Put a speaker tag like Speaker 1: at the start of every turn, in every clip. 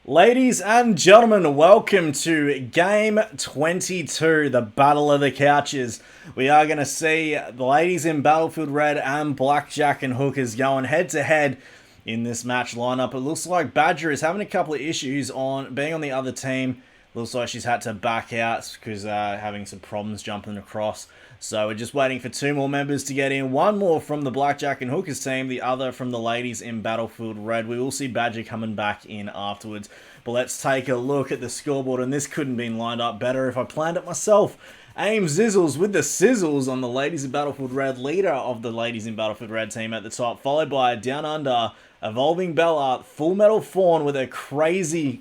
Speaker 1: Ladies and gentlemen, welcome to Game 22, the Battle of the Couches. We are going to see the ladies in Battlefield Red and Blackjack and Hookers going head-to-head in this match lineup. It looks like Badger is having a couple of issues on being on the other team. Looks like she's had to back out because having some problems jumping across. So we're just waiting for two more members to get in. One more from the Blackjack and Hookers team, the other from the ladies in Battlefield Red. We will see Badger coming back in afterwards. But let's take a look at the scoreboard, and this couldn't have been lined up better if I planned it myself. Aim Zizzles with the sizzles on the ladies in Battlefield Red, leader of the ladies in Battlefield Red team at the top, followed by Down Under, Evolving Bella, Full Metal Fawn with a crazy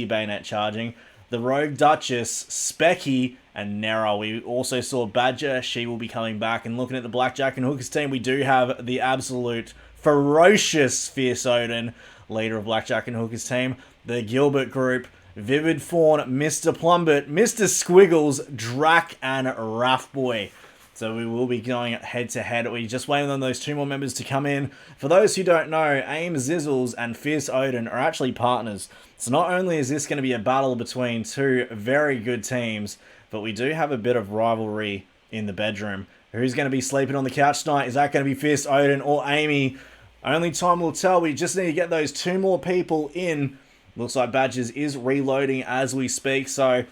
Speaker 1: bayonet charging, the Rogue Duchess, Specky, and Nera. We also saw Badger. She will be coming back. And looking at the Blackjack and Hookers team, we do have the absolute ferocious Fierce Odin, leader of Blackjack and Hookers team. The Gilbert group, Vivid Fawn, Mr. Plumbert, Mr. Squiggles, Drac, and Raffboy. So we will be going head-to-head. We're just waiting on those two more members to come in. For those who don't know, Aim Zizzles and Fierce Odin are actually partners. So not only is this going to be a battle between two very good teams, but we do have a bit of rivalry in the bedroom. Who's going to be sleeping on the couch tonight? Is that going to be Fierce Odin or Amy? Only time will tell. We just need to get those two more people in. Looks like Badgers is reloading as we speak, so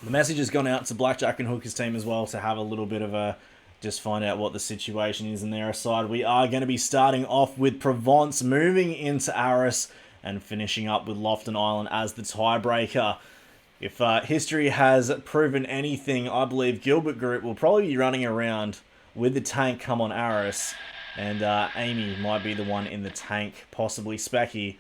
Speaker 1: the message has gone out to Blackjack and Hookers team as well to have a little bit of a just find out what the situation is in their side. We are going to be starting off with Provence, moving into Aris, and finishing up with Lofton Island as the tiebreaker. If history has proven anything, I believe Gilbert Group will probably be running around with the tank come on Aris, and Amy might be the one in the tank, possibly Specky,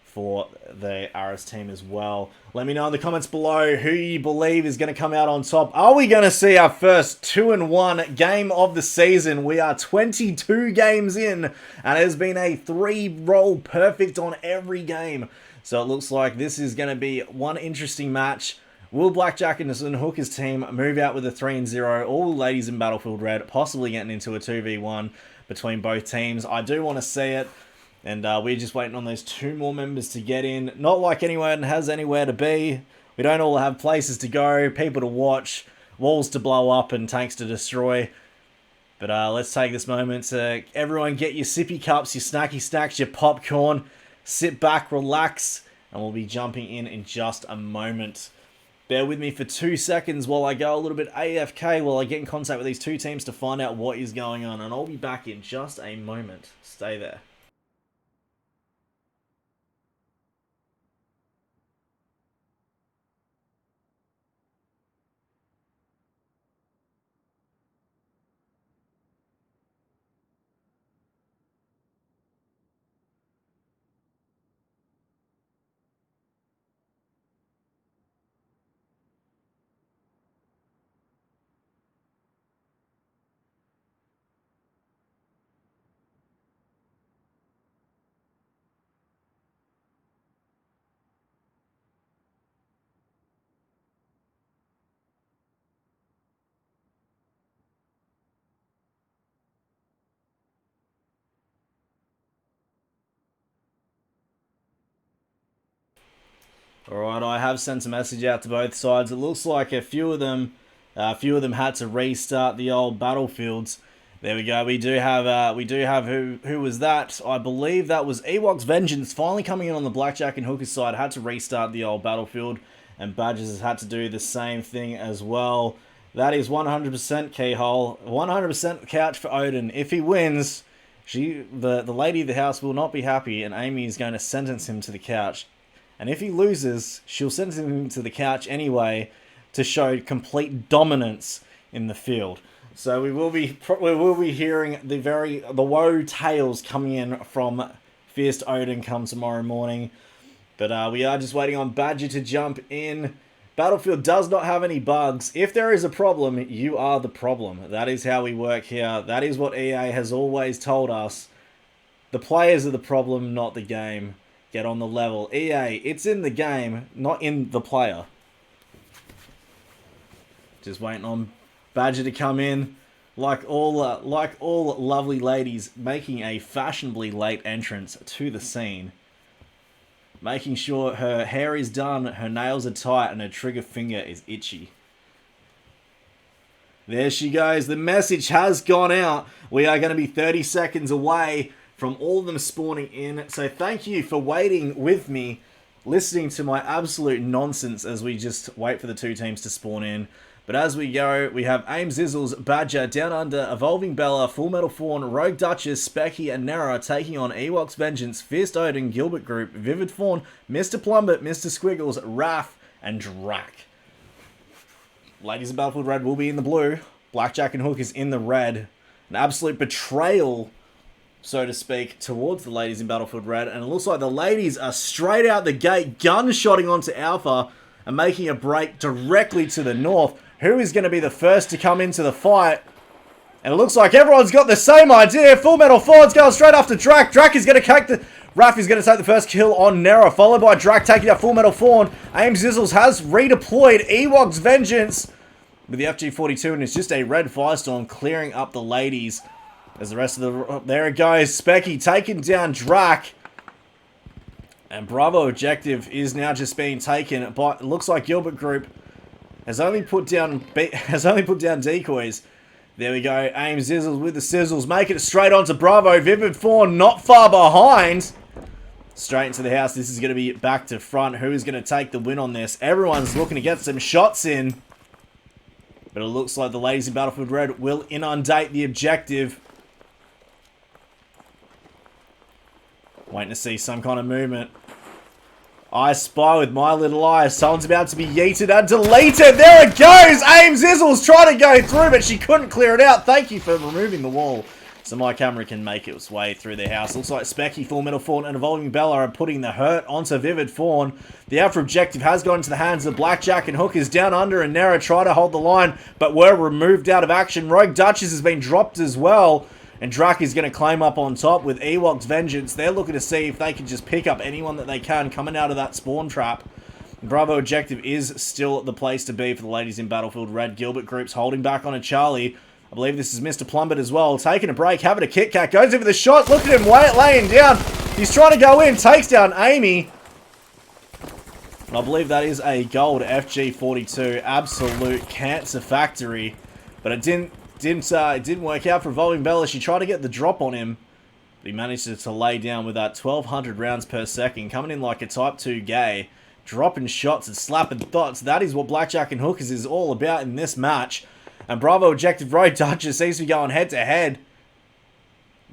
Speaker 1: for the Aris team as well. Let me know in the comments below who you believe is going to come out on top. Are we going to see our first 2-1 game of the season? We are 22 games in, and it has been a 3-roll perfect on every game. So it looks like this is going to be one interesting match. Will Blackjack and Hookers team move out with a 3-0? All ladies in Battlefield Red, possibly getting into a 2v1 between both teams. I do want to see it. And we're just waiting on those two more members to get in. Not like anyone has anywhere to be. We don't all have places to go, people to watch, walls to blow up, and tanks to destroy. But let's take this moment to everyone get your sippy cups, your snacky snacks, your popcorn. Sit back, relax, and we'll be jumping in just a moment. Bear with me for 2 seconds while I go a little bit AFK while I get in contact with these two teams to find out what is going on. And I'll be back in just a moment. Stay there. Alright, I have sent a message out to both sides. It looks like a few of them had to restart the old battlefields. There we go. We do have who was that? I believe that was Ewok's Vengeance finally coming in on the Blackjack and Hookers side. Had to restart the old battlefield, and Badgers has had to do the same thing as well. That is 100% keyhole, 100% couch for Odin. If he wins, the lady of the house will not be happy, and Amy is going to sentence him to the couch. And if he loses, she'll send him to the couch anyway to show complete dominance in the field. So we will be hearing the woe tales coming in from Fierce Odin come tomorrow morning. But we are just waiting on Badger to jump in. Battlefield does not have any bugs. If there is a problem, you are the problem. That is how we work here. That is what EA has always told us. The players are the problem, not the game. Get on the level. EA, it's in the game, not in the player. Just waiting on Badger to come in. Like all lovely ladies, making a fashionably late entrance to the scene. making sure her hair is done, her nails are tight, and her trigger finger is itchy. There she goes. The message has gone out. We are going to be 30 seconds away from all of them spawning in. So thank you for waiting with me, listening to my absolute nonsense as we just wait for the two teams to spawn in. But as we go, we have Aim Zizzles, BJAH, Down Under, Evolving Bella, Full Metal Fawn, Rogue Duchess, Specky, and Nara taking on Ewok's Vengeance, Fierce Odin, Gilbert Group, Vivid Fawn, Mr. Plumbert, Mr. Squiggles, Raph, and Drac. Ladies in Battlefield Red will be in the blue. Blackjack and Hook is in the red. An absolute betrayal, so to speak, towards the ladies in Battlefield Red. And it looks like the ladies are straight out the gate, gunshotting onto Alpha and making a break directly to the north. Who is going to be the first to come into the fight? And it looks like everyone's got the same idea. Full Metal Fawn's going straight after Drac. Drac is going to take the... Raph is going to take the first kill on Nera, followed by Drac taking out Full Metal Fawn. Aim Zizzles has redeployed Ewok's Vengeance with the FG42, and it's just a red Firestorm clearing up the ladies. As the rest of the... There it goes. Specky taking down Drac. And Bravo Objective is now just being taken, but it looks like Gilbert Group has only put down decoys. There we go. Aim Zizzles with the sizzles, making it straight onto Bravo. Vivid Fawn not far behind. Straight into the house. This is going to be back to front. Who is going to take the win on this? Everyone's looking to get some shots in. But it looks like the ladies in Battlefield Red will inundate the objective. Waiting to see some kind of movement. I spy with my little eye. Someone's about to be yeeted and deleted. There it goes. Aim Zizzles trying to go through, but she couldn't clear it out. Thank you for removing the wall, so my camera can make its way through the house. Looks like Specky, Full Metal Fawn, and Evolving Bella are putting the hurt onto Vivid Fawn. The Alpha Objective has gone into the hands of Blackjack and Hookers. Down Under and Nara try to hold the line, but were removed out of action. Rogue Duchess has been dropped as well. And Drac is going to claim up on top with Ewok's Vengeance. They're looking to see if they can just pick up anyone that they can coming out of that spawn trap. Bravo Objective is still the place to be for the ladies in Battlefield Red. Gilbert Group's holding back on a Charlie. I believe this is Mr. Plumbert as well. Taking a break, having a Kit Kat. Goes in for the shot. Look at him laying down. He's trying to go in. Takes down Amy. And I believe that is a gold FG42. Absolute cancer factory. But it didn't work out for Evolving Bella. She tried to get the drop on him, but he managed to lay down with that 1,200 rounds per second, coming in like a Type 2 gay, dropping shots and slapping thoughts. That is what Blackjack and Hookers is all about in this match. And Bravo Objective Rogue Duchess seems to be going head to head.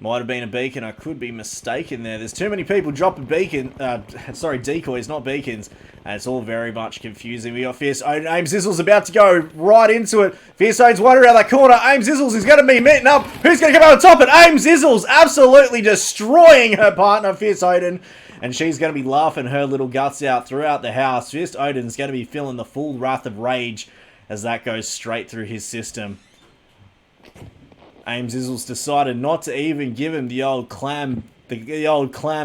Speaker 1: Might have been a beacon. I could be mistaken there. There's too many people dropping decoys, not beacons. And it's all very much confusing. We got Fierce Odin. Aim Zizzles about to go right into it. Fierce Odin's wandering around that corner. Aim Zizzles is going to be meeting up. Who's going to come out on top? And Aim Zizzles absolutely destroying her partner, Fierce Odin. And she's going to be laughing her little guts out throughout the house. Fierce Odin's going to be feeling the full wrath of rage as that goes straight through his system. Aim Zizzles decided not to even give him the old clam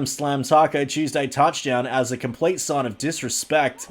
Speaker 1: slam Taco Tuesday touchdown as a complete sign of disrespect.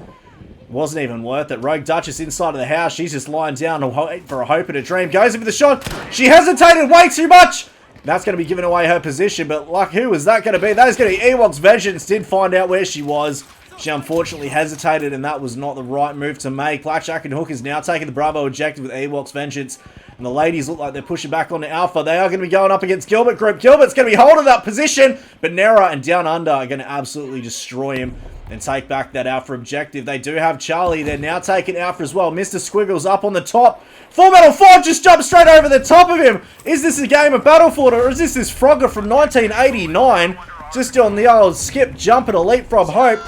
Speaker 1: Wasn't even worth it. Rogue Duchess inside of the house. She's just lying down for a hope and a dream. Goes in for the shot. She hesitated way too much. That's going to be giving away her position, but like, who was that going to be? That is going to be Ewok's Vengeance. Did find out where she was. She unfortunately hesitated, and that was not the right move to make. Blackjack and Hook is now taking the Bravo Objective with Ewok's Vengeance. And the ladies look like they're pushing back onto Alpha. They are going to be going up against Gilbert Group. Gilbert's going to be holding that position, but Nera and Down Under are going to absolutely destroy him and take back that Alpha Objective. They do have Charlie. They're now taking Alpha as well. Mr. Squiggles up on the top. Full Metal Fawn just jumped straight over the top of him. Is this a game of Battlefield, or is this Frogger from 1989? Just doing the old skip, jump, and a leapfrog hope.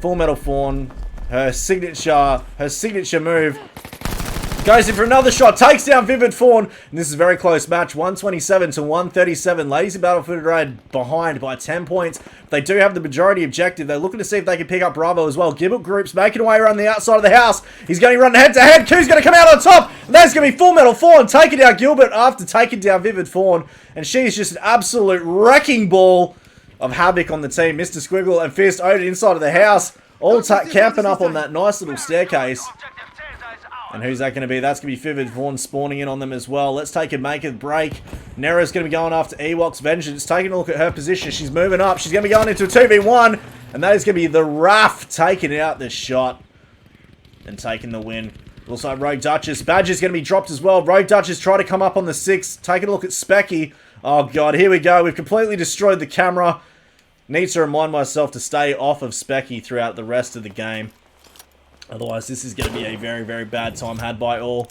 Speaker 1: Full Metal Fawn, her signature move. Goes in for another shot, takes down Vivid Fawn, and this is a very close match, 127 to 137. Ladies in Battlefield Red behind by 10 points. They do have the majority objective. They're looking to see if they can pick up Bravo as well. Gilbert Group's making away around the outside of the house. He's going to run head to head. Q's going to come out on top. And that's going to be Full Metal Fawn taking down Gilbert after taking down Vivid Fawn. And she's just an absolute wrecking ball of havoc on the team. Mr. Squiggle and Fierce Odin inside of the house, all camping up on that nice little staircase. And who's that going to be? That's going to be Vivid Vaughn spawning in on them as well. Let's take a make a break. Nera's going to be going after Ewok's Vengeance. Taking a look at her position. She's moving up. She's going to be going into a 2v1. And that is going to be the Raff taking out the shot. And taking the win. Looks like Rogue Duchess. Badger's going to be dropped as well. Rogue Duchess try to come up on the 6. Taking a look at Specky. Oh god, here we go. We've completely destroyed the camera. Need to remind myself to stay off of Specky throughout the rest of the game. Otherwise, this is going to be a very, very bad time had by all.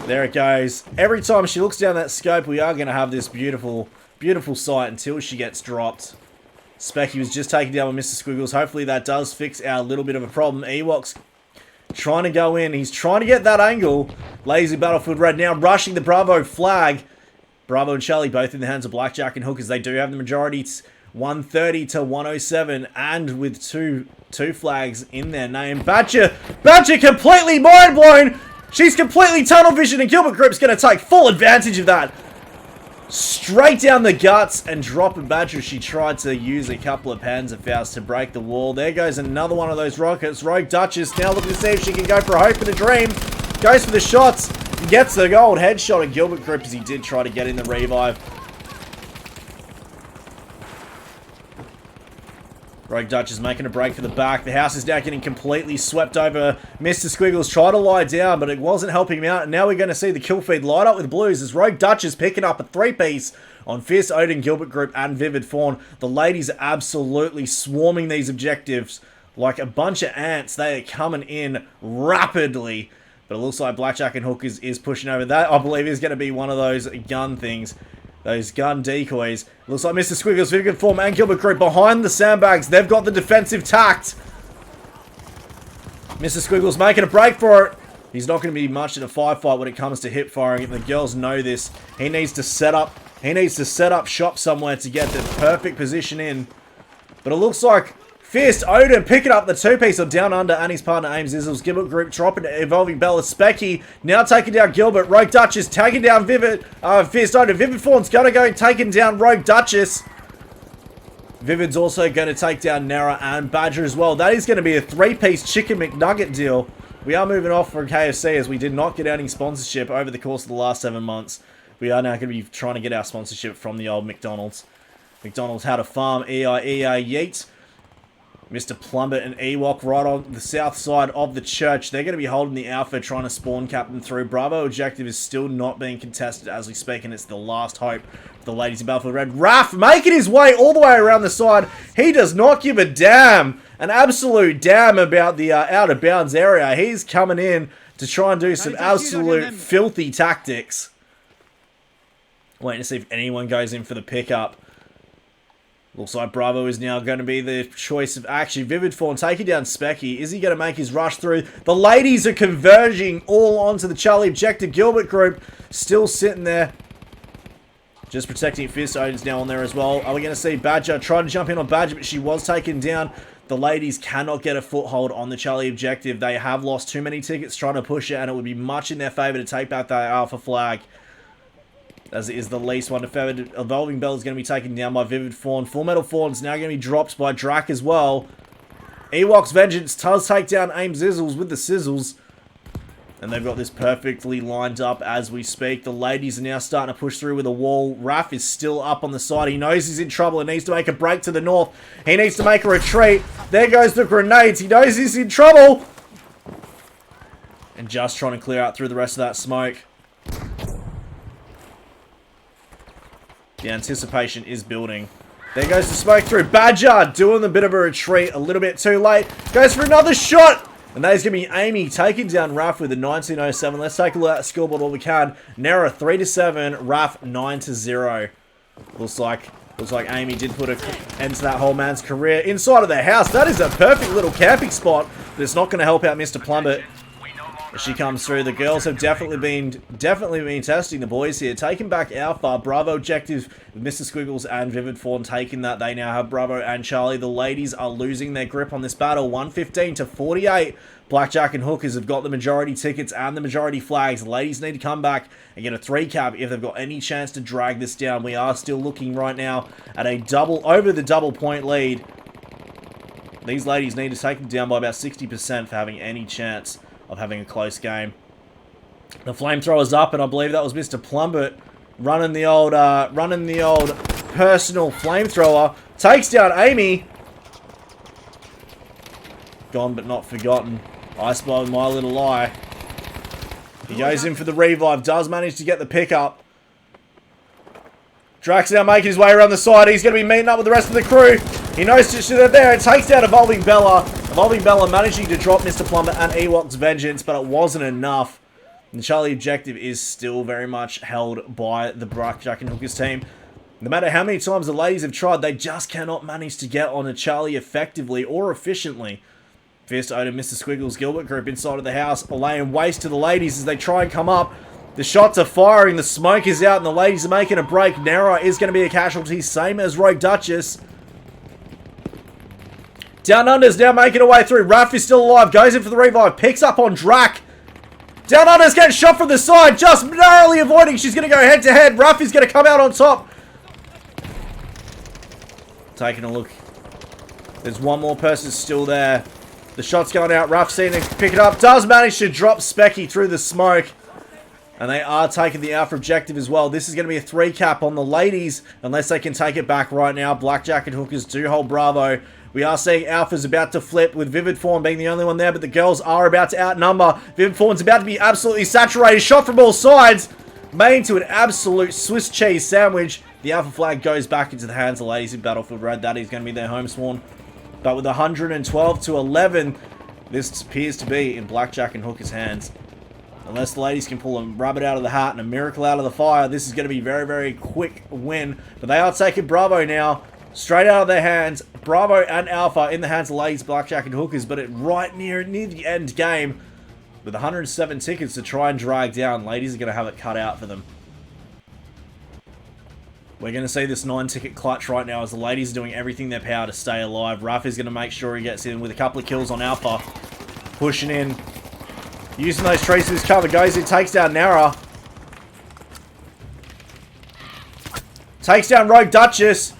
Speaker 1: There it goes. Every time she looks down that scope, we are going to have this beautiful, beautiful sight until she gets dropped. Specky was just taken down by Mr. Squiggles. Hopefully that does fix our little bit of a problem. Ewok's trying to go in. He's trying to get that angle. Lazy Battlefield Red now rushing the Bravo flag. Bravo and Charlie both in the hands of Blackjack and Hook as they do have the majority. It's 130 to 107 and with two flags in their name. Badger completely mind blown. She's completely tunnel vision and Gilbert Group's going to take full advantage of that. Straight down the guts and dropping Badger. She tried to use a couple of Panzerfaust to break the wall. There goes another one of those rockets. Rogue Duchess now looking to see if she can go for a hope and a dream. Goes for the shots. Gets the gold headshot of Gilbert Group as he did try to get in the revive. Rogue Duchess making a break for the back. The house is now getting completely swept over. Mr. Squiggles tried to lie down, but it wasn't helping him out. And now we're going to see the kill feed light up with blues as Rogue Duchess picking up a 3-piece on Fierce Odin, Gilbert Group, and Vivid Fawn. The ladies are absolutely swarming these objectives like a bunch of ants. They are coming in rapidly. But it looks like Blackjack and Hook is pushing over. That, I believe, is going to be one of those gun things. Those gun decoys. Looks like Mr. Squiggles, Vivid Form, and Gilbert Group behind the sandbags. They've got the defensive tact. Mr. Squiggles making a break for it. He's not going to be much in a firefight when it comes to hip firing. The girls know this. He needs to set up. He needs to set up shop somewhere to get the perfect position in. But it looks like Fierce Odin picking up the 2-piece on Down Under and his partner Ames Izzles. Gilbert Group dropping to Evolving Bella. Specky now taking down Gilbert. Rogue Duchess taking down Fierce Odin. Vivid Fawn's going to go taking down Rogue Duchess. Vivid's also going to take down Nera and Badger as well. That is going to be a 3-piece Chicken McNugget deal. We are moving off from KFC as we did not get any sponsorship over the course of the last 7 months. We are now going to be trying to get our sponsorship from the old McDonald's. McDonald's had a farm, EIEA Yeet. Mr. Plummet and Ewok right on the south side of the church. They're going to be holding the Alpha, trying to spawn cap them through. Bravo objective is still not being contested as we speak, and it's the last hope for the ladies of Battlefield Red. Raff making his way all the way around the side. He does not give a damn, an absolute damn about the out of bounds area. He's coming in to try and do some absolute filthy tactics. Waiting to see if anyone goes in for the pickup. Looks like Bravo is now going to be the choice of action. Vivid Fawn taking down Specky. Is he going to make his rush through? The ladies are converging all onto the Charlie objective. Gilbert Group still sitting there. Just protecting Fierce Odin's now on there as well. Are we going to see Badger trying to jump in on Badger, but she was taken down. The ladies cannot get a foothold on the Charlie objective. They have lost too many tickets trying to push it, and it would be much in their favor to take back that Alpha flag. As it is the least one defended. Evolving Bell is going to be taken down by Vivid Fawn. Full Metal Fawn is now going to be dropped by Drac as well. Ewok's Vengeance does take down Ames Izzles with the sizzles. And they've got this perfectly lined up as we speak. The ladies are now starting to push through with a wall. Raff is still up on the side. He knows he's in trouble and needs to make a break to the north. He needs to make a retreat. There goes the grenades. He knows he's in trouble. And just trying to clear out through the rest of that smoke. The anticipation is building. There goes the smoke through. Badger doing a bit of a retreat a little bit too late. Goes for another shot. And that is going to be Amy taking down Raff with a 1907. Let's take a look at that scoreboard while we can. Nera 3-7. Raff 9-0. Looks like Amy did put an end to that whole man's career inside of their house. That is a perfect little camping spot. But it's not going to help out Mr. Plummet. As she comes through, the girls have definitely been testing the boys here. Taking back Alpha, Bravo objective with Mr. Squiggles and Vivid Fawn taking that. They now have Bravo and Charlie. The ladies are losing their grip on this battle. 115 to 48. Blackjack and Hookers have got the majority tickets and the majority flags. The ladies need to come back and get a 3-cap if they've got any chance to drag this down. We are still looking right now at a over the double point lead. These ladies need to take them down by about 60% for having any chance of having a close game. The flamethrower's up, and I believe that was Mr. Plumbert running the old personal flamethrower. Takes down Amy. Gone but not forgotten. I spy with my little eye. He goes in for the revive. Does manage to get the pickup. Drax now making his way around the side. He's going to be meeting up with the rest of the crew. He knows they're there. It takes down Evolving Bella. Evolving Bella managing to drop Mr. Plumber and Ewok's Vengeance, but it wasn't enough. And the Charlie objective is still very much held by the Blackjack and Hookers team. No matter how many times the ladies have tried, they just cannot manage to get on a Charlie effectively or efficiently. Fierce Odin, Mr. Squiggles, Gilbert group inside of the house, laying waste to the ladies as they try and come up. The shots are firing, the smoke is out, and the ladies are making a break. Nera is going to be a casualty, same as Rogue Duchess. Down Under's now making her way through. Raph is still alive, goes in for the revive, picks up on Drac. Down Under's getting shot from the side, just narrowly avoiding. She's going to go head to head. Raph is going to come out on top. Taking a look. There's one more person still there. The shot's going out. Raph seeing him pick it up. Does manage to drop Specky through the smoke. And they are taking the Alpha objective as well. This is going to be a 3 cap on the ladies, unless they can take it back right now. Blackjack and Hookers do hold Bravo. We are seeing Alpha's about to flip, with Vivid Fawn being the only one there, but the girls are about to outnumber. Vivid Fawn's about to be absolutely saturated. Shot from all sides. Made into an absolute Swiss cheese sandwich. The Alpha flag goes back into the hands of the ladies in Battlefield Red. That is going to be their home spawn. But with 112 to 11, this appears to be in Blackjack and Hooker's hands. Unless the ladies can pull a rabbit out of the hat and a miracle out of the fire, this is going to be a very, very quick win. But they are taking Bravo now, straight out of their hands. Bravo and Alpha in the hands of ladies, Blackjack and Hookers, but it right near the end game. With 107 tickets to try and drag down, ladies are going to have it cut out for them. We're going to see this 9-ticket clutch right now as the ladies are doing everything in their power to stay alive. Raph is going to make sure he gets in with a couple of kills on Alpha. Pushing in. Using those trees as cover. Goes in, takes down Nara. Takes down Rogue Duchess.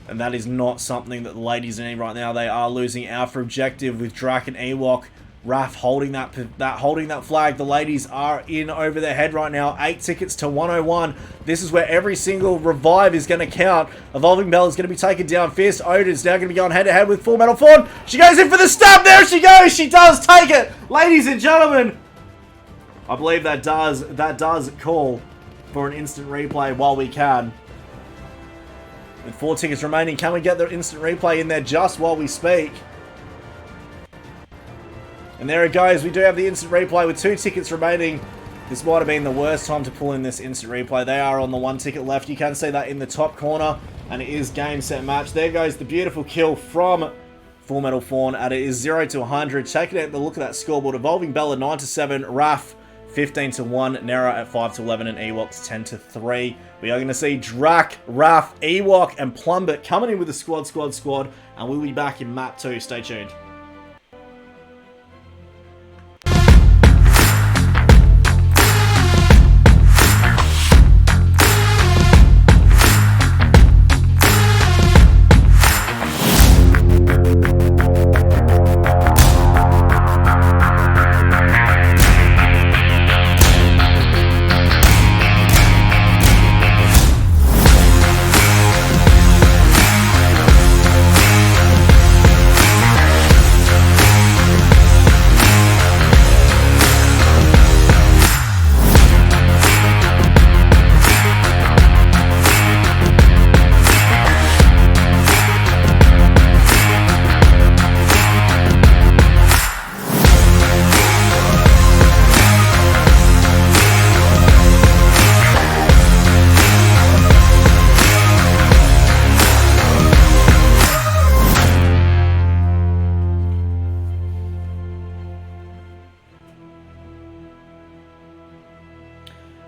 Speaker 1: And that is not something that the ladies need right now. They are losing Alpha objective with Drac and Ewok. Raph holding that flag. The ladies are in over their head right now. 8 tickets to 101. This is where every single revive is going to count. Evolving Bell is going to be taken down. Fierce Odin is now going to be going head to head with Full Metal Fawn. She goes in for the stab. There she goes. She does take it. Ladies and gentlemen, I believe that does call for an instant replay while we can. With 4 tickets remaining, can we get the instant replay in there just while we speak? And there it goes. We do have the instant replay with 2 tickets remaining. This might have been the worst time to pull in this instant replay. They are on the 1 ticket left. You can see that in the top corner. And it is game, set, match. There goes the beautiful kill from Full Metal Fawn. And it is 0 to 100. Taking a look at that scoreboard. Evolving Bella 9 to 7. Raph 15 to 1. Nera at 5 to 11. And Ewoks 10 to 3. We are going to see Drac, Raph, Ewok, and Plumbert coming in with the squad. And we'll be back in map 2. Stay tuned.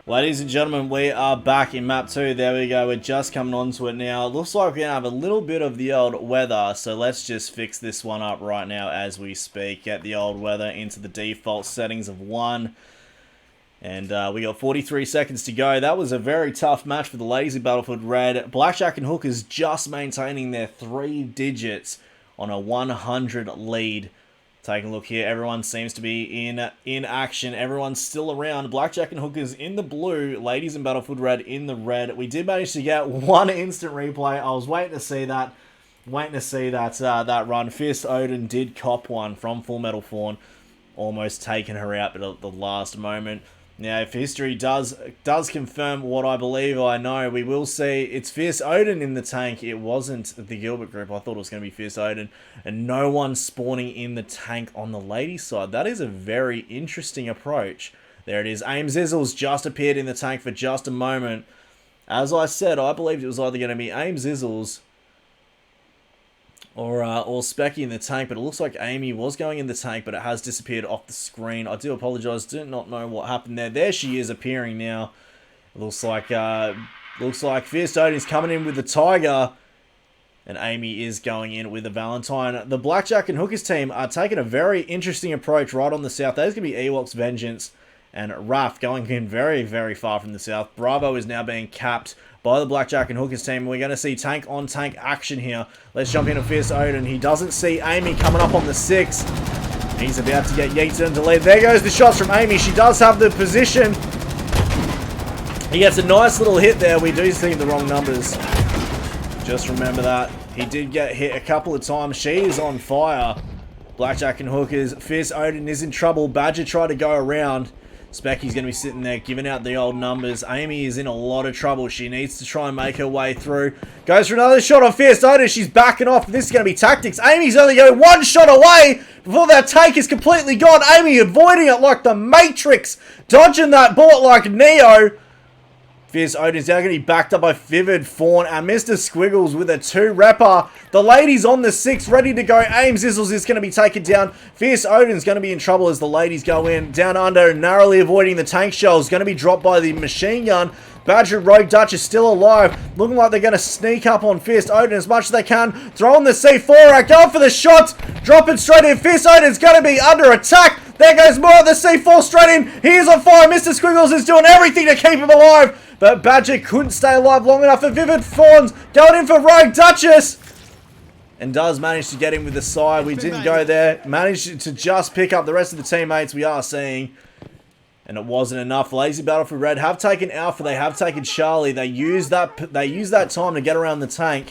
Speaker 1: Ladies and gentlemen, we are back in map 2. There we go. We're just coming on to it now. It looks like we're going to have a little bit of the old weather. So let's just fix this one up right now as we speak. Get the old weather into the default settings of 1. And we got 43 seconds to go. That was a very tough match for the ladies in Battlefield Red. Blackjack and Hookers just maintaining their 3 digits on a 100 lead Take a look here. Everyone seems to be in action. Everyone's still around. Blackjack and Hookers in the blue. Ladies in Battlefield Red in the red. We did manage to get one instant replay. I was waiting to see that. That run. Fierce Odin did cop one from Full Metal Fawn. Almost taking her out, but at the last moment. Now, if history does confirm what I believe I know, we will see it's Fierce Odin in the tank. It wasn't the Gilbert group. I thought it was going to be Fierce Odin. And no one spawning in the tank on the ladies' side. That is a very interesting approach. There it is. Aim Zizzles just appeared in the tank for just a moment. As I said, I believed it was either going to be Aim Zizzles or Specky in the tank, but it looks like Amy was going in the tank, but it has disappeared off the screen. I do apologize, do not know what happened there. There she is appearing now. It looks like Fierce Odin's coming in with the Tiger, and Amy is going in with the Valentine. The Blackjack and Hookers team are taking a very interesting approach right on the south. There's going to be Ewok's Vengeance and Raph going in very, very far from the south. Bravo is now being capped by the Blackjack and Hookers team. We're going to see tank-on-tank action here. Let's jump into Fierce Odin. He doesn't see Amy coming up on the 6. He's about to get yeeted into lead. There goes the shots from Amy. She does have the position. He gets a nice little hit there. We do see the wrong numbers. Just remember that. He did get hit a couple of times. She is on fire. Blackjack and Hookers. Fierce Odin is in trouble. Badger tried to go around. Specky's going to be sitting there giving out the old numbers. Amy is in a lot of trouble. She needs to try and make her way through. Goes for another shot on Fierce Odin. She's backing off. This is going to be tactics. Amy's only going one shot away before that take is completely gone. Amy avoiding it like the Matrix. Dodging that bullet like Neo. Fierce Odin's now going to be backed up by Vivid Fawn and Mr. Squiggles with a 2-repper. The ladies on the 6 ready to go. Aim Zizzles is going to be taken down. Fierce Odin's going to be in trouble as the ladies go in. Down under, narrowly avoiding the tank shells. Going to be dropped by the machine gun. Badger Rogue Dutch is still alive. Looking like they're going to sneak up on Fierce Odin as much as they can. Throwing the C4 out. Going for the shot. Dropping straight in. Fierce Odin's going to be under attack. There goes more of the C4 straight in. He is on fire. Mr. Squiggles is doing everything to keep him alive. But Badger couldn't stay alive long enough for Vivid Fawns. Going in for Rogue Duchess. And does manage to get him with the side. We didn't go there. Managed to just pick up the rest of the teammates we are seeing. And it wasn't enough. Lazy Battlefield Red have taken Alpha. They have taken Charlie. They use that time to get around the tank.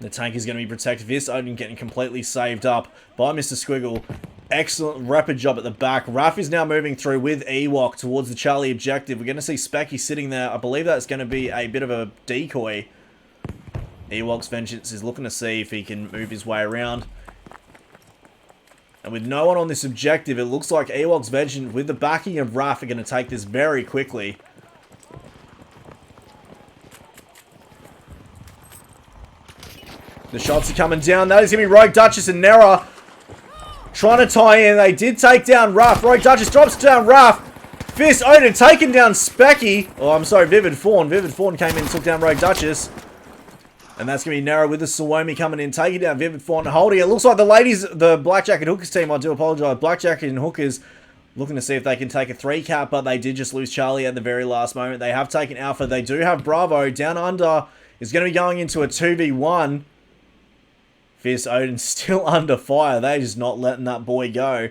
Speaker 1: The tank is going to be protected. Fierce Odin getting completely saved up by Mr. Squiggle. Excellent rapid job at the back. Raph is now moving through with Ewok towards the Charlie objective. We're going to see Specky sitting there. I believe that's going to be a bit of a decoy. Ewok's Vengeance is looking to see if he can move his way around. And with no one on this objective, it looks like Ewok's Vengeance, with the backing of Raph, are going to take this very quickly. The shots are coming down. That is going to be Rogue Duchess and Nera trying to tie in. They did take down Raph. Rogue Duchess drops down Raph. Fierce Odin taking down Specky. Oh, I'm sorry, Vivid Fawn. Vivid Fawn came in and took down Rogue Duchess. And that's going to be Nera with the Suomi coming in, taking down Vivid Fawn and holding it. Looks like the ladies, the Blackjack and Hookers team, I do apologize. Blackjack and Hookers looking to see if they can take a 3-cap, but they did just lose Charlie at the very last moment. They have taken Alpha. They do have Bravo. Down under is going to be going into a 2v1. Fierce Odin still under fire. They're just not letting that boy go.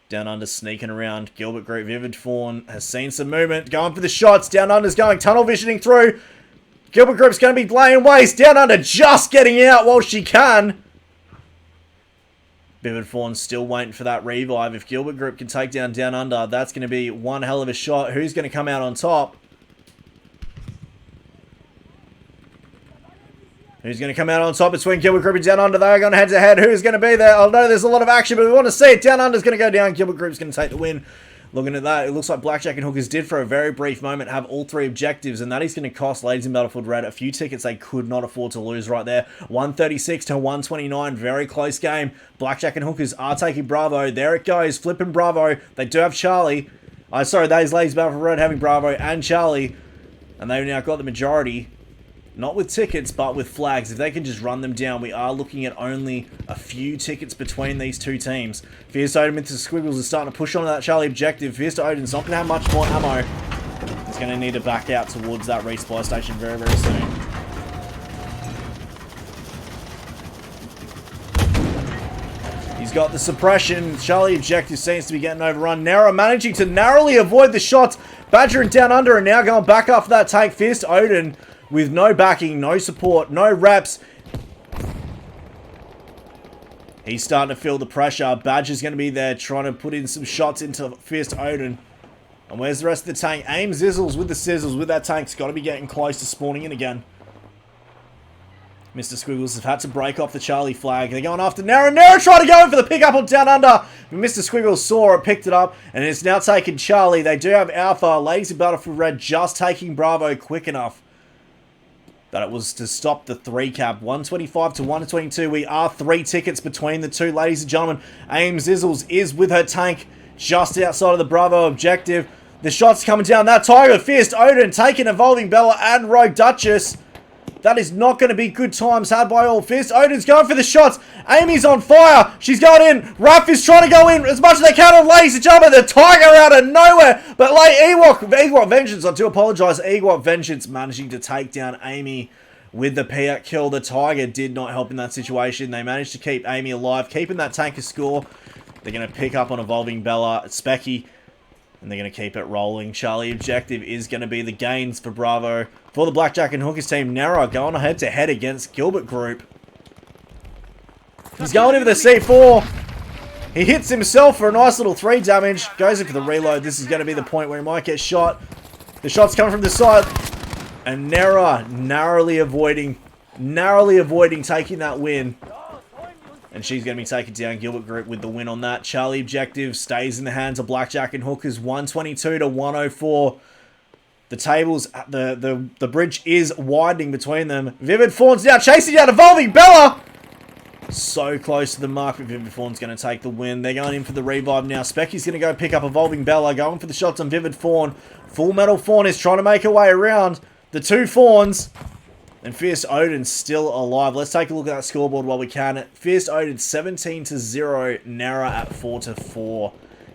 Speaker 1: Down under sneaking around. Gilbert Group. Vivid Fawn has seen some movement. Going for the shots. Down under's going. Tunnel visioning through. Gilbert Group's going to be laying waste. Down under just getting out while she can. Vivid Fawn's still waiting for that revive. If Gilbert Group can take down under, that's going to be one hell of a shot. Who's going to come out on top? Who's going to come out on top between Gilbert Group and Down Under? They're going head to head. Who's going to be there? I know there's a lot of action, but we want to see it. Down Under's going to go down. Gilbert Group's going to take the win. Looking at that, it looks like Blackjack and Hookers did for a very brief moment have all 3 objectives, and that is going to cost Ladies in Battlefield Red a few tickets they could not afford to lose right there. 136 to 129, very close game. Blackjack and Hookers are taking Bravo. There it goes, flipping Bravo. They do have Charlie. Sorry, that is Ladies in Battlefield Red having Bravo and Charlie, and they've now got the majority. Not with tickets, but with flags. If they can just run them down, we are looking at only a few tickets between these two teams. Fierce Odin into Squiggles is starting to push onto that Charlie objective. Fierce Odin's not going to have much more ammo. He's going to need to back out towards that resupply station very, very soon. He's got the suppression. Charlie Objective seems to be getting overrun. Nara managing to narrowly avoid the shots. Badger and Down Under are now going back after that tank. Fierce Odin with no backing, no support, no reps. He's starting to feel the pressure. Badger's going to be there trying to put in some shots into Fierce Odin. And where's the rest of the tank? Aim Zizzles with the sizzles with that tank's got to be getting close to spawning in again. Mr. Squiggles have had to break off the Charlie flag. They're going after Nara. Nara trying to go in for the pickup on Down Under. But Mr. Squiggles saw it, picked it up, and it's now taken Charlie. They do have Alpha. Ladies in Battlefield Red just taking Bravo quick enough that it was to stop the 3 cap. 125 to 122. We are 3 tickets between the two. Ladies and gentlemen, Aim Zizzles is with her tank just outside of the Bravo objective. The shots coming down. That Tiger, Fierce Odin taking Evolving Bella and Rogue Duchess. That is not going to be good times had by all. Fierce Odin's going for the shots. Amy's on fire. She's going in. Raph is trying to go in as much as they can. And ladies and gentlemen, the Tiger out of nowhere. But like Ewok Vengeance, I do apologize. Ewok Vengeance managing to take down Amy with the Piat kill. The Tiger did not help in that situation. They managed to keep Amy alive, keeping that tank a score. They're going to pick up on Evolving Bella, Specky, and they're going to keep it rolling. Charlie Objective is going to be the gains for Bravo. For the Blackjack and Hookers team, Nara going head-to-head against Gilbert Group. He's going in for the C4. He hits himself for a nice little 3 damage. Goes in for the reload. This is going to be the point where he might get shot. The shot's coming from the side. And Nara narrowly avoiding taking that win. And she's going to be taking down Gilbert Group with the win on that. Charlie Objective stays in the hands of Blackjack and Hookers. 122 to 104. The tables, the bridge is widening between them. Vivid Fawn's now chasing down Evolving Bella. So close to the mark, but Vivid Fawn's going to take the win. They're going in for the revive now. Specky's going to go pick up Evolving Bella. Going for the shots on Vivid Fawn. Full Metal Fawn is trying to make her way around the 2 Fawns. And Fierce Odin's still alive. Let's take a look at that scoreboard while we can. Fierce Odin 17 to 0. Nara at 4 to 4.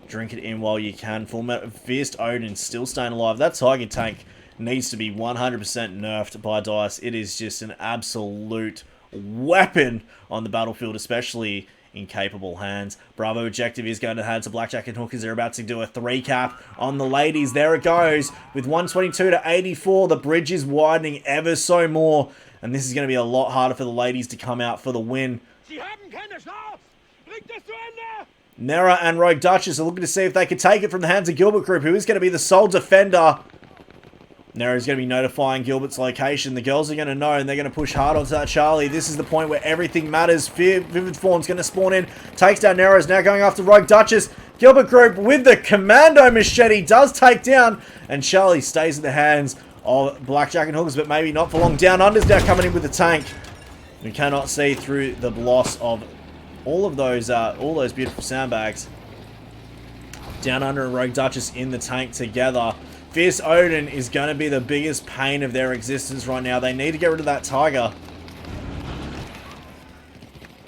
Speaker 1: Drink it in while you can. Fierce Odin still staying alive. That Tiger tank needs to be 100% nerfed by DICE. It is just an absolute weapon on the battlefield, especially in capable hands. Bravo Objective is going to hand to Blackjack and Hookers. They're about to do a 3 cap on the ladies. There it goes. With 122 to 84, the bridge is widening ever so more. And this is going to be a lot harder for the ladies to come out for the win. Nara and Rogue Duchess are looking to see if they can take it from the hands of Gilbert Group, who is going to be the sole defender. Nara's going to be notifying Gilbert's location. The girls are going to know, and they're going to push hard onto that Charlie. This is the point where everything matters. Vivid Fawn's going to spawn in. Takes down Nara. Is now going after Rogue Duchess. Gilbert Group with the Commando Machete does take down, and Charlie stays in the hands of Blackjack and Hookers, but maybe not for long. Down Under's now coming in with the tank. We cannot see through the loss of all those beautiful sandbags. Down Under and Rogue Duchess in the tank together. Fierce Odin is going to be the biggest pain of their existence right now. They need to get rid of that Tiger.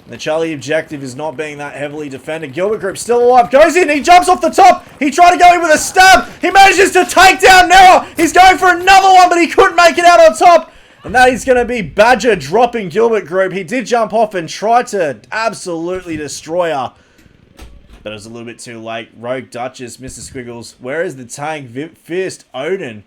Speaker 1: The Charlie Objective is not being that heavily defended. Gilbert Group still alive. Goes in. He jumps off the top. He tried to go in with a stab. He manages to take down Nara. He's going for another one, but he couldn't make it out on top. And that is going to be Badger dropping Gilbert Group. He did jump off and try to absolutely destroy her, but it was a little bit too late. Rogue Duchess, Mr. Squiggles. Where is the tank? Fierce Odin,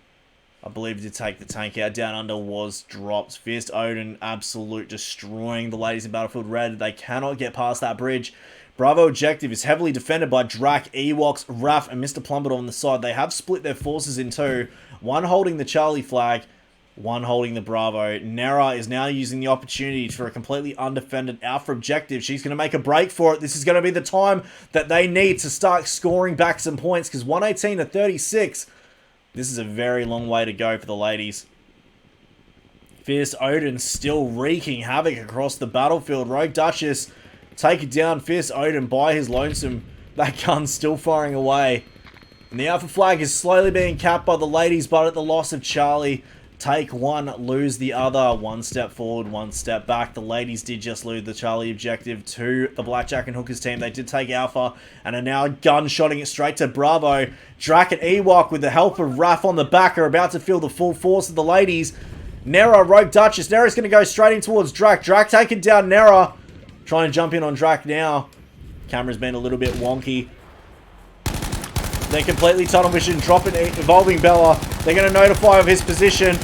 Speaker 1: I believe, did take the tank out. Down Under was dropped. Fierce Odin, absolute destroying the ladies in Battlefield Red. They cannot get past that bridge. Bravo Objective is heavily defended by Drac, Ewoks, Raph, and Mr. Plummet on the side. They have split their forces in 2. One holding the Charlie flag, one holding the Bravo. Nara is now using the opportunity for a completely undefended Alpha Objective. She's going to make a break for it. This is going to be the time that they need to start scoring back some points, because 118 to 36, this is a very long way to go for the ladies. Fierce Odin still wreaking havoc across the battlefield. Rogue Duchess taking down Fierce Odin by his lonesome. That gun's still firing away. And the Alpha flag is slowly being capped by the ladies, but at the loss of Charlie. Take one, lose the other. 1 step forward, 1 step back. The ladies did just lose the Charlie Objective to the Blackjack and Hookers team. They did take Alpha and are now gun-shotting it straight to Bravo. Drac and Ewok, with the help of Raph on the back, are about to feel the full force of the ladies. Nara, Rogue Duchess. Nara's going to go straight in towards Drac. Drac taking down Nara. Trying to jump in on Drac now. Camera's been a little bit wonky. They're completely tunnel vision, dropping Evolving Bella. They're going to notify of his position.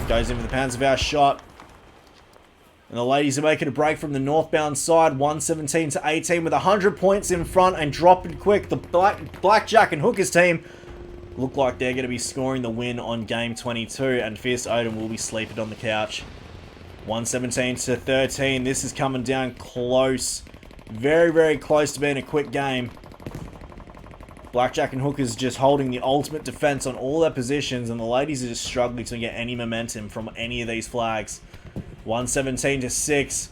Speaker 1: Goes in with the Panzerfaust shot. And the ladies are making a break from the northbound side, 117 to 18 with 100 points in front and dropping quick. The Blackjack and Hookers team look like they're going to be scoring the win on game 22, and Fierce Odin will be sleeping on the couch. 117 to 13. This is coming down close. Very, very close to being a quick game. Blackjack and Hookers just holding the ultimate defense on all their positions, and the ladies are just struggling to get any momentum from any of these flags. 117 to 6.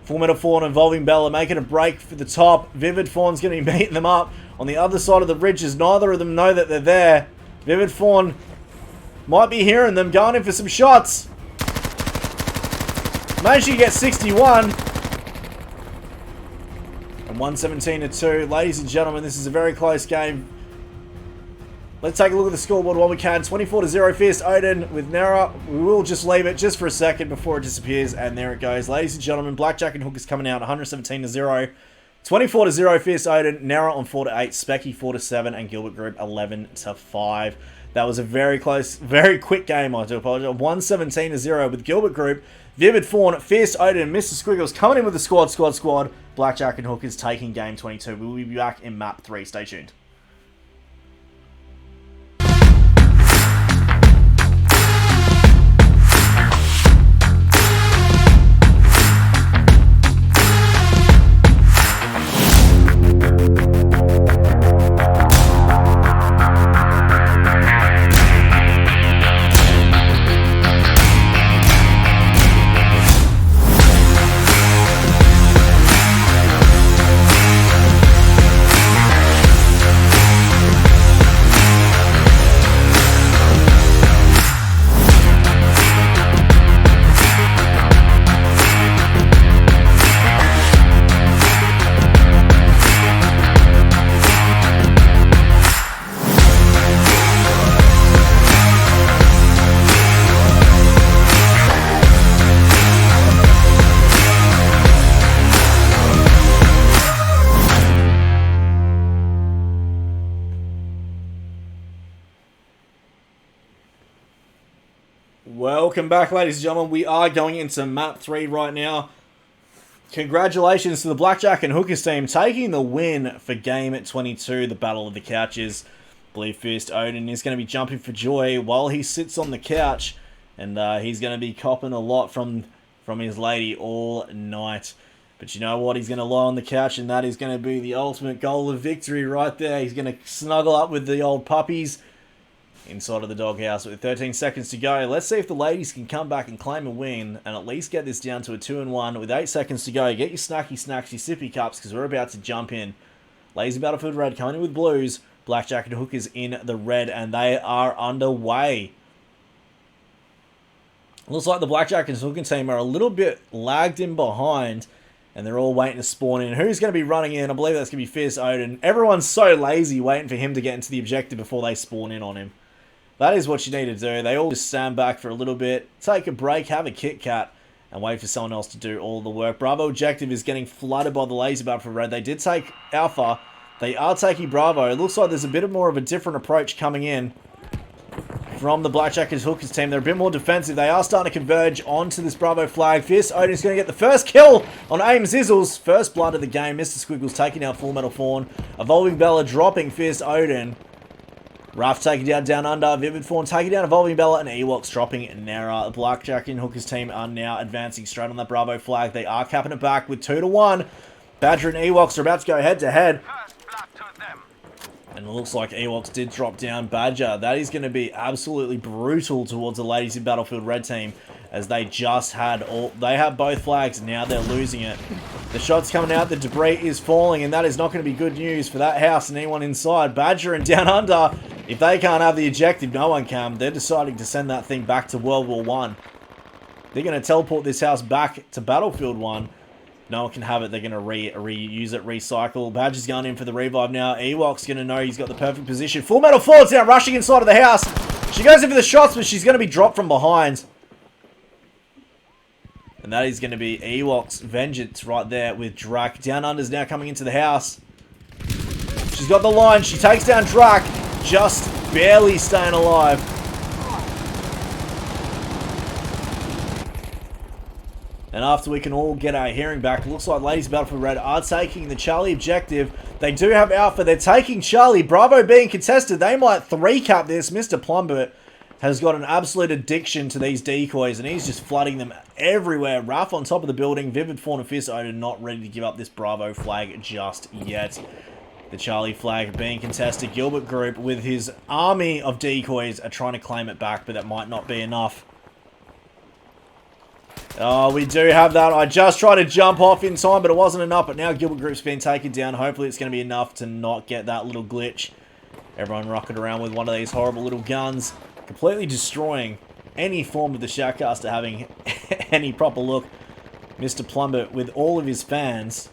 Speaker 1: Full Metal Fawn and Evolving Bella making a break for the top. Vivid Fawn's going to be beating them up on the other side of the ridges. Neither of them know that they're there. Vivid Fawn might be hearing them, going in for some shots. Managed to get 61. And 117 to 2. Ladies and gentlemen, this is a very close game. Let's take a look at the scoreboard while we can. 24 to 0, Fierce Odin with Nera. We will just leave it just for a second before it disappears, and there it goes. Ladies and gentlemen, Blackjack and Hookers coming out 117 to 0. 24 to 0, Fierce Odin. Nera on 4 to 8, Specky 4 to 7, and Gilbert Group 11 to 5. That was a very close, very quick game, I do apologize. 117 to 0 with Gilbert Group. Vivid Fawn, Fierce Odin, and Mr. Squiggles coming in with the squad. Blackjack and Hookers taking game 22. We will be back in map 3. Stay tuned. Welcome back, ladies and gentlemen. We are going into map 3 right now. Congratulations to the Blackjack and Hookers team taking the win for game 22, the Battle of the Couches. I believe Fierce Odin is going to be jumping for joy while he sits on the couch, and he's going to be copping a lot from his lady all night. But you know what? He's going to lie on the couch, and that is going to be the ultimate goal of victory right there. He's going to snuggle up with the old puppies inside of the doghouse with 13 seconds to go. Let's see if the ladies can come back and claim a win and at least get this down to a 2-1 with 8 seconds to go. Get your snacky snacks, your sippy cups, because we're about to jump in. Ladies in Battlefield Red coming in with blues. Blackjack and Hookers in the red, and they are underway. Looks like the Blackjack and Hookers team are a little bit lagged in behind, and they're all waiting to spawn in. Who's going to be running in? I believe that's going to be Fierce Odin. Everyone's so lazy waiting for him to get into the objective before they spawn in on him. That is what you need to do. They all just stand back for a little bit, take a break, have a Kit Kat, and wait for someone else to do all the work. Bravo objective is getting flooded by the ladies about for red. They did take Alpha. They are taking Bravo. It looks like there's a bit more of a different approach coming in from the Blackjack and Hookers team. They're a bit more defensive. They are starting to converge onto this Bravo flag. Fierce Odin is going to get the first kill on Aim Zizzles. First blood of the game. Mr. Squiggles taking out Full Metal Fawn. Evolving Bella dropping Fierce Odin. Ruff taking down Under. Vivid Fawn taking down Evolving Bella, and Ewoks dropping Nara. The Blackjack and Hookers team are now advancing straight on that Bravo flag. They are capping it back with 2-1. Badger and Ewoks are about to go head to head. And it looks like Ewoks did drop down Badger. That is going to be absolutely brutal towards the ladies in Battlefield Red team, as they just had they have both flags, and now they're losing it. The shot's coming out, the debris is falling, and that is not going to be good news for that house and anyone inside. Badger and Down Under, if they can't have the objective, no one can. They're deciding to send that thing back to World War I. They're going to teleport this house back to Battlefield 1. No one can have it. They're going to reuse it, recycle. Badger's going in for the revive now. Ewok's going to know he's got the perfect position. Full Metal Fawn's now rushing inside of the house. She goes in for the shots, but she's going to be dropped from behind. And that is going to be Ewok's Vengeance right there with Drak. Down Under's now coming into the house. She's got the line. She takes down Drak. Just barely staying alive. And after we can all get our hearing back, it looks like Ladies of Battlefield Red are taking the Charlie objective. They do have Alpha. They're taking Charlie. Bravo being contested. They might 3-cap this. Mr. Plumbert has got an absolute addiction to these decoys, and he's just flooding them everywhere. Raph on top of the building. Vivid Fawn and Fist Odin not ready to give up this Bravo flag just yet. The Charlie flag being contested. Gilbert Group with his army of decoys are trying to claim it back, but that might not be enough. Oh, we do have that. I just tried to jump off in time, but it wasn't enough. But now Gilbert Group's been taken down. Hopefully it's going to be enough to not get that little glitch. Everyone rocking around with one of these horrible little guns. Completely destroying any form of the Shoutcaster having any proper look. Mr. Plumbert with all of his fans.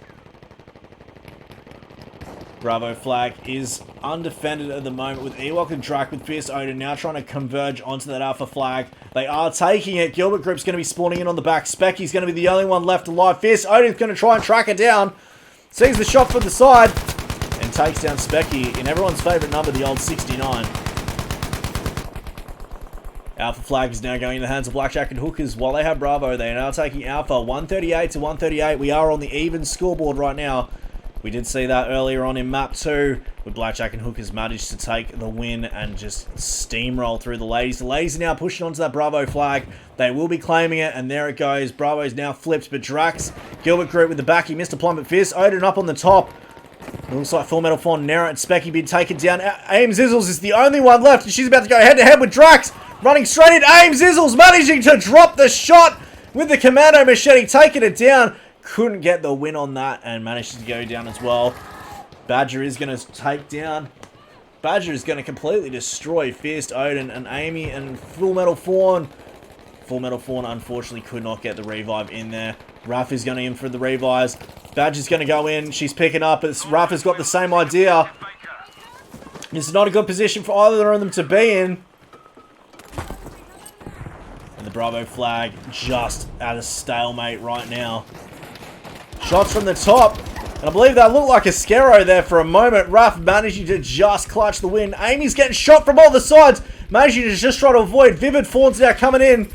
Speaker 1: Bravo flag is undefended at the moment with Ewok and Drak with Fierce Odin now trying to converge onto that Alpha flag. They are taking it. Gilbert Group's going to be spawning in on the back. Specky's going to be the only one left alive. Fierce Odin's going to try and track her down. Sees the shot from the side and takes down Specky in everyone's favourite number, the old 69. Alpha flag is now going in the hands of Blackjack and Hookers while they have Bravo. They are now taking Alpha 138 to 138. We are on the even scoreboard right now. We did see that earlier on in map 2, where Blackjack and Hookers managed to take the win and just steamroll through the ladies. The ladies are now pushing onto that Bravo flag. They will be claiming it, and there it goes. Bravo's now flipped, but Drax, Gilbert Group with the backy, Mr. Plummet Fierce, Odin up on the top. It looks like Full Metal Fawn, Nera, and Specky being taken down. Aim Zizzles is the only one left, and she's about to go head-to-head with Drax. Running straight in, Aim Zizzles managing to drop the shot with the Commando Machete, taking it down. Couldn't get the win on that and managed to go down as well. Badger is going to take down. Badger is going to completely destroy Fierce Odin and Amy and Full Metal Fawn. Full Metal Fawn unfortunately could not get the revive in there. Raph is going in for the revives. Badger's going to go in. She's picking up. Raph has got the same idea. This is not a good position for either of them to be in. And the Bravo flag just at a stalemate right now. Shots from the top. And I believe that looked like a Scaro there for a moment. Raph managing to just clutch the win. Amy's getting shot from all the sides. Managing to just try to avoid. Vivid Fawn's now coming in.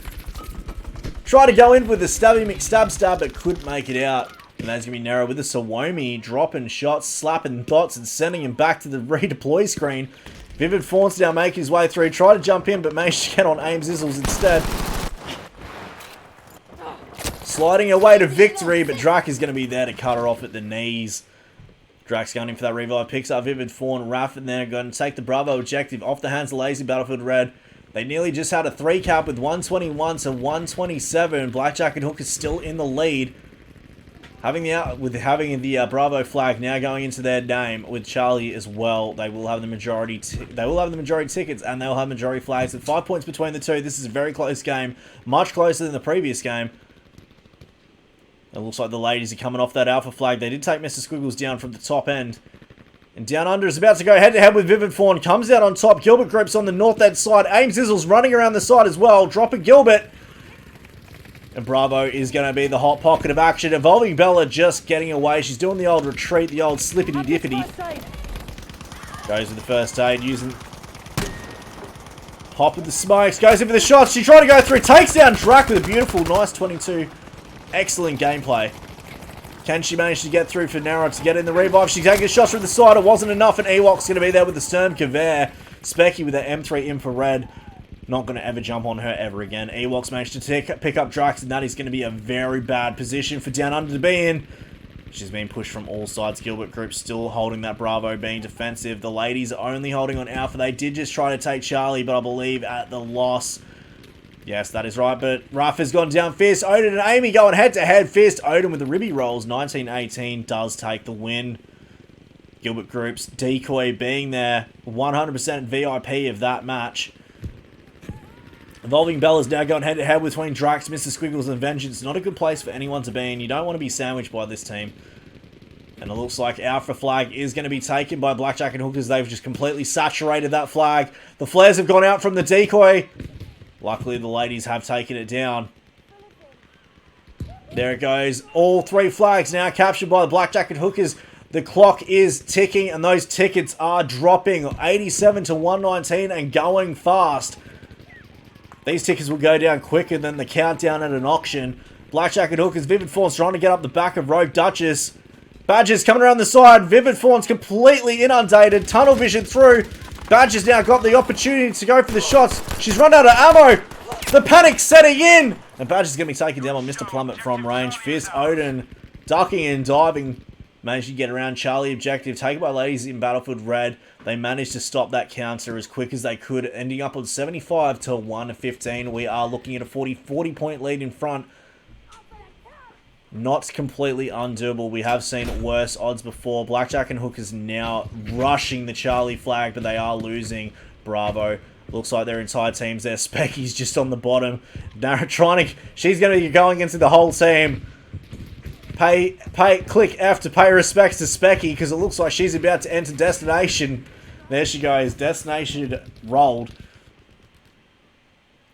Speaker 1: Try to go in with the Stabby McStab, but couldn't make it out. And that's going to be Nero with the Sawomi. Dropping shots, slapping dots, and sending him back to the redeploy screen. Vivid Fawn's now making his way through. Try to jump in, but managed to get on Aim Zizzles instead. Sliding away to victory, but Drak is going to be there to cut her off at the knees. Drak's going in for that revive, picks up Vivid Fawn. Raph and they're going to take the Bravo objective off the hands of Lazy Battlefield Red. They nearly just had a 3-cap with 121 to 127. Blackjack and Hook is still in the lead. Having the Bravo flag now going into their name with Charlie as well, they will have the majority. They will have the majority tickets, and they will have majority flags. With 5 points between the two, this is a very close game, much closer than the previous game. It looks like the ladies are coming off that Alpha flag. They did take Mr. Squiggles down from the top end. And Down Under is about to go head-to-head with Vivid Fawn. Comes out on top. Gilbert Group's on the north end side. Aim Zizzles running around the side as well. Dropping Gilbert. And Bravo is going to be the hot pocket of action. Evolving Bella just getting away. She's doing the old retreat, the old slippity-dippity. Goes with the first aid, using... Hop with the smokes. Goes in for the shots. She tried to go through. Takes down Drak with a beautiful, nice 22. Excellent gameplay. Can she manage to get through for Nara to get in the revive? She's taking shots from the side. It wasn't enough, and Ewok's going to be there with the Sturm Kaveh. Specky with that M3 infrared. Not going to ever jump on her ever again. Ewok's managed to pick up Drax, and that is going to be a very bad position for Down Under to be in. She's being pushed from all sides. Gilbert Group still holding that Bravo, being defensive. The ladies are only holding on Alpha. They did just try to take Charlie, but I believe at the loss... Yes, that is right, but Ruff has gone down. Fierce Odin and Amy going head-to-head. Fierce Odin with the ribby rolls. 1918 does take the win. Gilbert Group's decoy being there. 100% VIP of that match. Evolving Bella's now going head-to-head between Drax, Mr. Squiggles, and Vengeance. Not a good place for anyone to be in. You don't want to be sandwiched by this team. And it looks like Alpha flag is going to be taken by Blackjack and Hookers. They've just completely saturated that flag. The flares have gone out from the decoy. Luckily, the ladies have taken it down. There it goes. All 3 flags now captured by the Blackjack and Hookers. The clock is ticking and those tickets are dropping. 87 to 119 and going fast. These tickets will go down quicker than the countdown at an auction. Blackjack and Hookers, Vivid Fawns trying to get up the back of Rogue Duchess. Badger's coming around the side. Vivid Fawns completely inundated. Tunnel vision through. Badger's now got the opportunity to go for the shots. She's run out of ammo. The panic setting in. And Badger's going to be taken down by Mr. Plummet from range. Fierce Odin ducking and diving. Managed to get around Charlie objective. Taken by ladies in Battlefield Red. They managed to stop that counter as quick as they could. Ending up on 75 to 115. We are looking at a 40 point lead in front. Not completely undoable. We have seen worse odds before. Blackjack and Hookers now rushing the Charlie flag, but they are losing Bravo. Looks like their entire team's there. Specky's just on the bottom. Narratronic, she's going to be going into the whole team. Click F to pay respects to Specky, because it looks like she's about to enter destination. There she goes. Destination rolled.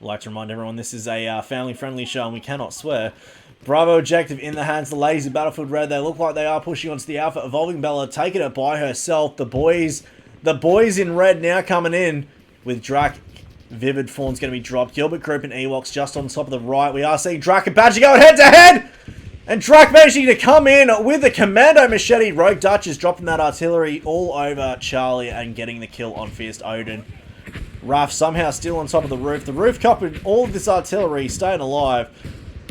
Speaker 1: I'd like to remind everyone this is a family-friendly show and we cannot swear. Bravo objective in the hands of the ladies of Battlefield Red. They look like they are pushing onto the Alpha. Evolving Bella taking it by herself. The boys in red now coming in with Drac. Vivid Fawn's going to be dropped. Gilbert Group and Ewoks just on top of the right. We are seeing Drac and Badger going head-to-head. And Drac managing to come in with the Commando Machete. Rogue Duchess dropping that artillery all over Charlie and getting the kill on Fierce Odin. Raph somehow still on top of the roof. The roof copping all of this artillery, staying alive.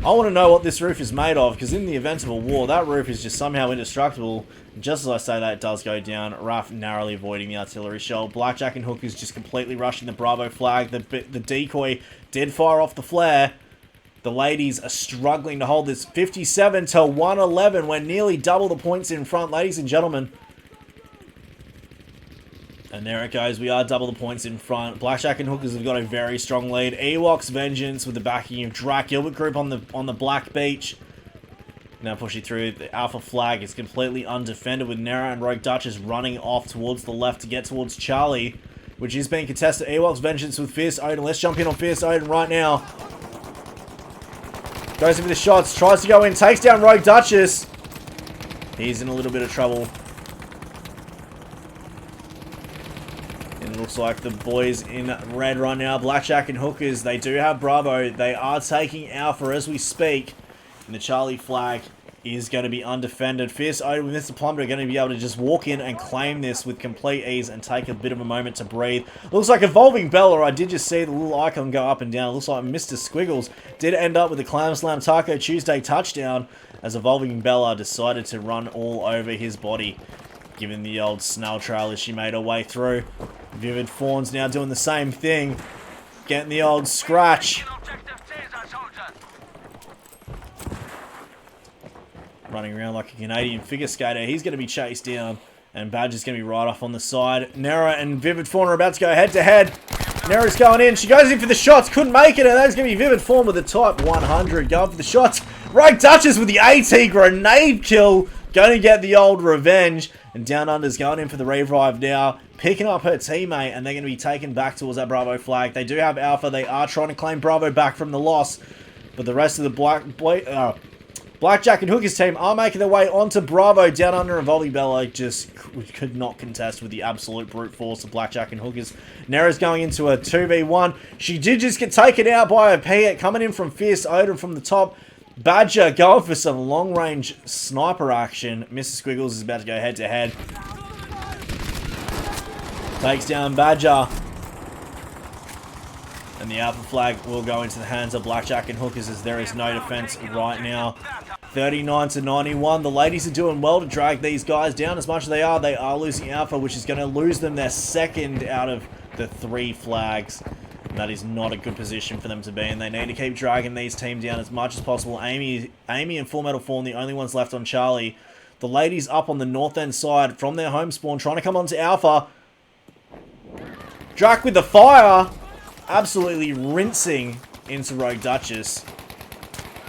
Speaker 1: I want to know what this roof is made of, because in the event of a war, that roof is just somehow indestructible. Just as I say that, it does go down. Raph narrowly avoiding the artillery shell. Blackjack and Hookers just completely rushing the Bravo flag. The decoy did fire off the flare. The ladies are struggling to hold this. 57 to 111. We're nearly double the points in front, ladies and gentlemen. And there it goes. We are double the points in front. Blackjack and Hookers have got a very strong lead. Ewoks Vengeance with the backing of Drac. Gilbert Group on the Black Beach. Now pushing through. The Alpha flag is completely undefended with Nera and Rogue Duchess running off towards the left to get towards Charlie, which is being contested. Ewoks Vengeance with Fierce Odin. Let's jump in on Fierce Odin right now. Goes in for the shots. Tries to go in. Takes down Rogue Duchess. He's in a little bit of trouble. Looks like the boys in red right now, Blackjack and Hookers, they do have Bravo. They are taking Alpha as we speak. And the Charlie flag is going to be undefended. Fierce Odin with Mr. Plumber are going to be able to just walk in and claim this with complete ease and take a bit of a moment to breathe. Looks like Evolving Bella. I did just see the little icon go up and down. It looks like Mr. Squiggles did end up with a Clam Slam Taco Tuesday touchdown as Evolving Bella decided to run all over his body, giving the old snail trail as she made her way through. Vivid Fawn's now doing the same thing. Getting the old scratch. Running around like a Canadian figure skater. He's going to be chased down. And Badger's going to be right off on the side. Nera and Vivid Fawn are about to go head-to-head. Nera's going in. She goes in for the shots. Couldn't make it. And that's going to be Vivid Fawn with the type 100. Going for the shots. Rogue Duchess with the AT grenade kill. Going to get the old revenge. And Down Under's going in for the revive now. Picking up her teammate. And they're going to be taken back towards that Bravo flag. They do have Alpha. They are trying to claim Bravo back from the loss. But the rest of the Blackjack and Hookers team are making their way onto Bravo. Down Under and Volley Bella just could not contest with the absolute brute force of Blackjack and Hookers. Nera's going into a 2v1. She did just get taken out by a Piet coming in from Fierce Odin from the top. Badger going for some long-range sniper action. Mr. Squiggles is about to go head-to-head. Takes down Badger. And the Alpha flag will go into the hands of Blackjack and Hookers as there is no defense right now. 39 to 91. The ladies are doing well to drag these guys down as much as they are. They are losing Alpha, which is going to lose them their second out of the 3 flags. That is not a good position for them to be in. They need to keep dragging these teams down as much as possible. Amy and Full Metal Fawn, the only ones left on Charlie. The ladies up on the north end side from their home spawn, trying to come onto Alpha. Drac with the fire. Absolutely rinsing into Rogue Duchess.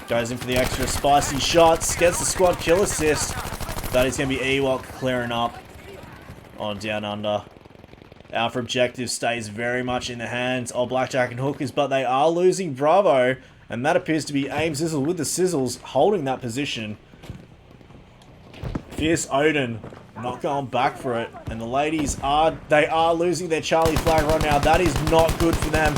Speaker 1: Goes in for the extra spicy shots. Gets the squad kill assist. That is going to be Ewok clearing up on Down Under. Alpha objective stays very much in the hands of Blackjack and Hookers, but they are losing Bravo And that appears to be Aim Sizzle with the Sizzles holding that position. Fierce Odin not going back for it. And the ladies are losing their Charlie flag right now. That is not good for them.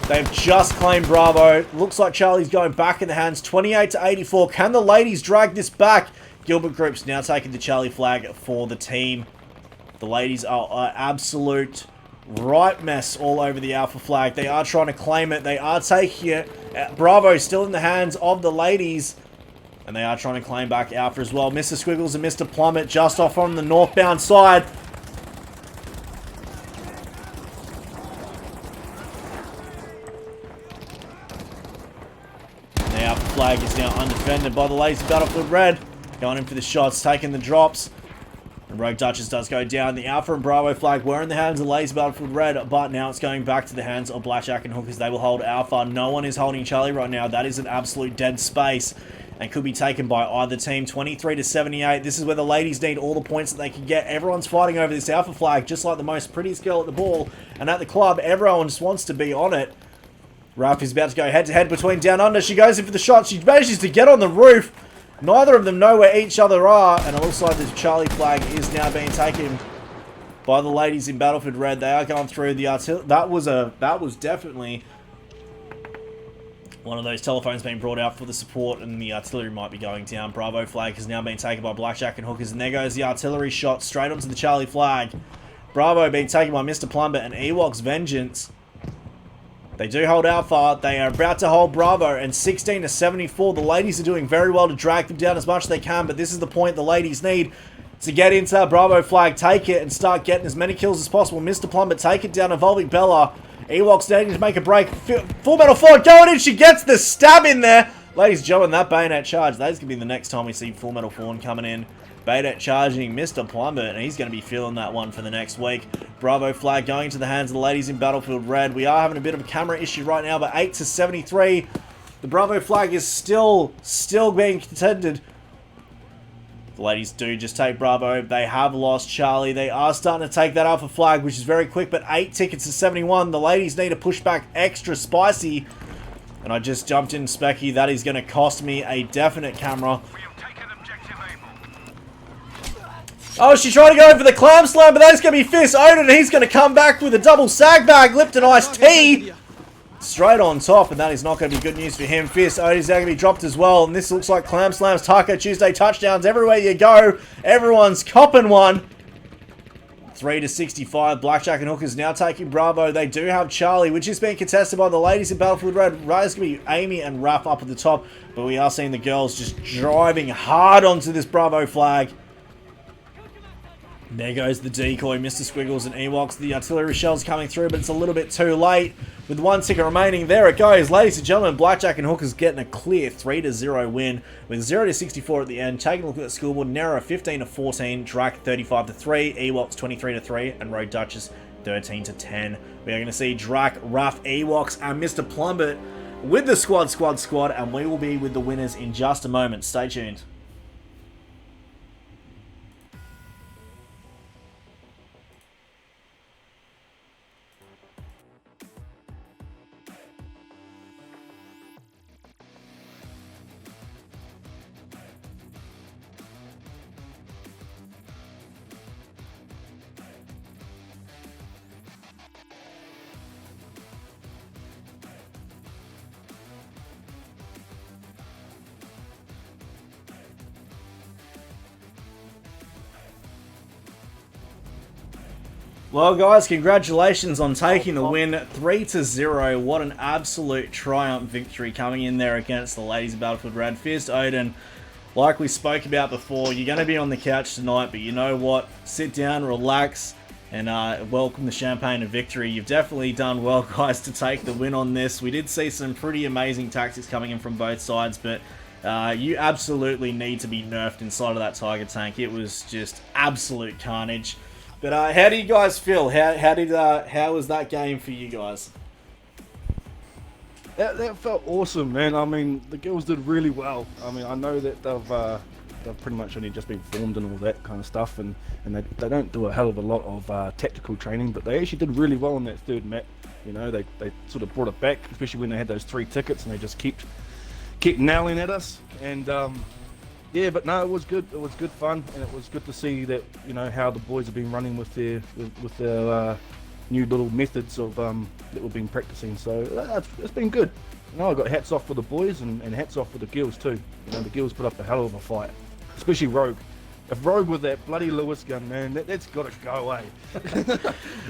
Speaker 1: They've just claimed Bravo. Looks like Charlie's going back in the hands. 28 to 84. Can the ladies drag this back? Gilbert Group's now taking the Charlie flag for the team. The ladies are an absolute right mess all over the Alpha flag. They are trying to claim it. They are taking it. Bravo still in the hands of the ladies. And they are trying to claim back Alpha as well. Mr. Squiggles and Mr. Plummet just off on the northbound side. The Alpha flag is now undefended by the ladies of Battlefield Red. Going in for the shots, taking the drops. And Rogue Duchess does go down. The Alpha and Bravo flag were in the hands of the ladies of Battlefield Red, but now it's going back to the hands of Blackjack and Hookers. They will hold Alpha. No one is holding Charlie right now. That is an absolute dead space and could be taken by either team. 23 to 78. This is where the ladies need all the points that they can get. Everyone's fighting over this Alpha flag, just like the most prettiest girl at the ball. And at the club, everyone just wants to be on it. Ralph is about to go head-to-head between Down Under. She goes in for the shot. She manages to get on the roof. Neither of them know where each other are. And it looks like this Charlie flag is now being taken by the ladies in Battlefield Red. They are going through the artillery. That was definitely one of those telephones being brought out for the support, and the artillery might be going down. Bravo flag has now been taken by Blackjack and Hookers, and there goes the artillery shot straight onto the Charlie flag. Bravo being taken by Mr. Plumber and Ewok's Vengeance. They do hold Alpha. They are about to hold Bravo, and 16 to 74. The ladies are doing very well to drag them down as much as they can, but this is the point the ladies need to get into Bravo flag, take it, and start getting as many kills as possible. Mr. Plumber take it down, Evolving Bella. Ewok's needing to make a break. Full Metal Forward going in. She gets the stab in there. Ladies and gentlemen, that bayonet charge. That is going to be the next time we see Full Metal Fawn coming in. Bayonet charging Mr. Plumber, and he's going to be feeling that one for the next week. Bravo flag going to the hands of the ladies in Battlefield Red. We are having a bit of a camera issue right now, but 8 to 73. The Bravo flag is still being contended. The ladies do just take Bravo. They have lost Charlie. They are starting to take that Alpha flag, which is very quick, but 8 tickets to 71. The ladies need to push back extra spicy. And I just jumped in Specky. That is going to cost me a definite camera. Oh, she's trying to go for the Clam Slam, but that's going to be Fierce Odin. He's going to come back with a double sag bag, Lipton iced tea. Straight on top, and that is not going to be good news for him. Fierce Odin's now going to be dropped as well, and this looks like Clam Slams, Taco Tuesday touchdowns everywhere you go. Everyone's copping one. 3 to 65. Blackjack and Hookers now taking Bravo. They do have Charlie, which is being contested by the ladies in Battlefield Red. Right, it's going to be Amy and Raph up at the top, but we are seeing the girls just driving hard onto this Bravo flag. There goes the decoy, Mr. Squiggles and Ewoks. The artillery shells coming through, but it's a little bit too late. With 1 ticket remaining, there it goes. Ladies and gentlemen, Blackjack and Hookers getting a clear 3 to 0 win with 0 to 64 at the end. Taking a look at the scoreboard, Nera 15 to 14, Drac 35 to 3, Ewoks 23 to 3, and Road Duchess 13 to 10. We are going to see Drac, Ruff, Ewoks, and Mr. Plumbert with the squad, and we will be with the winners in just a moment. Stay tuned. Well, guys, congratulations on taking the win 3 to 0. What an absolute triumph victory coming in there against the ladies of Battlefield Red. Fierce Odin, like we spoke about before, you're going to be on the couch tonight, but you know what? Sit down, relax, and welcome the champagne of victory. You've definitely done well, guys, to take the win on this. We did see some pretty amazing tactics coming in from both sides, but you absolutely need to be nerfed inside of that Tiger tank. It was just absolute carnage. But how do you guys feel? How was that game for you guys?
Speaker 2: That felt awesome, man. I mean, the girls did really well. I mean, I know that they've pretty much only just been formed and all that kind of stuff, and they don't do a hell of a lot of tactical training, but they actually did really well in that third map. You know, they sort of brought it back, especially when they had those 3 tickets and they just kept nailing at us. And yeah, but no, it was good. It was good fun, and it was good to see that, you know, how the boys have been running with their new little methods of that we've been practicing. So it's been good. You know, I got hats off for the boys and hats off for the girls too. You know, the girls put up a hell of a fight, especially Rogue. If Rogue with that bloody Lewis gun, man, that's got to go away.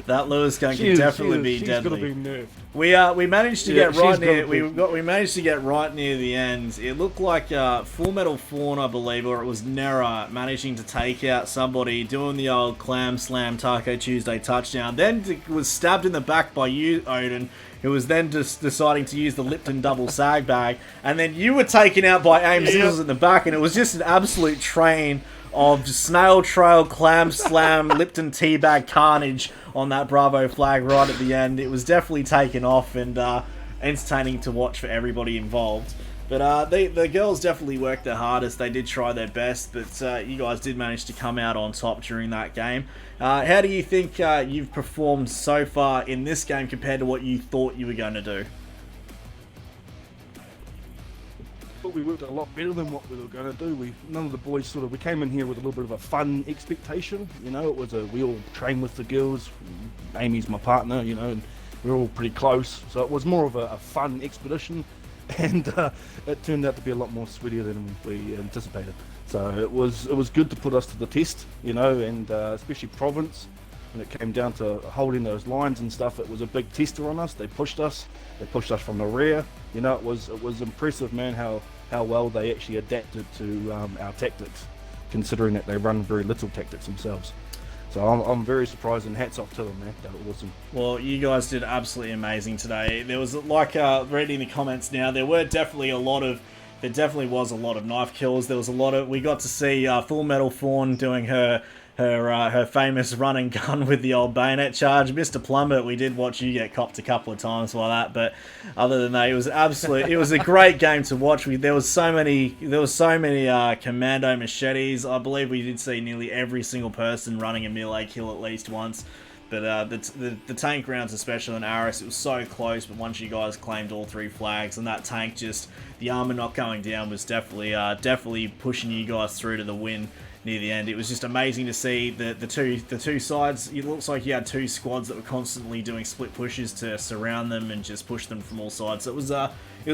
Speaker 1: That Lewis gun can definitely be deadly.
Speaker 2: She's got to be nerfed.
Speaker 1: We managed to get right near. We managed to get right near the end. It looked like Full Metal Fawn, I believe, or it was Nera managing to take out somebody, doing the old clam slam Taco Tuesday touchdown. Then was stabbed in the back by you, Odin, who was then just deciding to use the Lipton double sag bag, and then you were taken out by Aim Sizzles in the back, and it was just an absolute train of snail trail, clam slam, Lipton teabag carnage on that Bravo flag right at the end. It was definitely taken off and entertaining to watch for everybody involved. But the girls definitely worked their hardest. They did try their best, but you guys did manage to come out on top during that game. How do you think you've performed so far in this game compared to what you thought you were going to do?
Speaker 2: We worked a lot better than what we were going to do. None of the boys we came in here with a little bit of a fun expectation. You know, it was we all trained with the girls. Amy's my partner, you know, and we're all pretty close. So it was more of a fun expedition, and it turned out to be a lot more sweatier than we anticipated. So it was good to put us to the test, you know, and especially Province. When it came down to holding those lines and stuff, it was a big tester on us. They pushed us from the rear. You know, it was impressive, man, how well they actually adapted to our tactics, considering that they run very little tactics themselves. So I'm very surprised, and hats off to them, man. They were awesome.
Speaker 1: Well, you guys did absolutely amazing today. There was, like, reading the comments now, there definitely was a lot of knife kills. There was we got to see Full Metal Fawn doing her famous run and gun with the old bayonet charge. Mr. Plumber, we did watch you get copped a couple of times by that, but other than that, it was a great game to watch. There was so many commando machetes. I believe we did see nearly every single person running a melee kill at least once. But the tank rounds, especially on Aris, it was so close, but once you guys claimed all 3 flags, and that tank the armor not going down was definitely pushing you guys through to the win near the end. It was just amazing to see the two sides. It looks like you had 2 squads that were constantly doing split pushes to surround them and just push them from all sides. So it was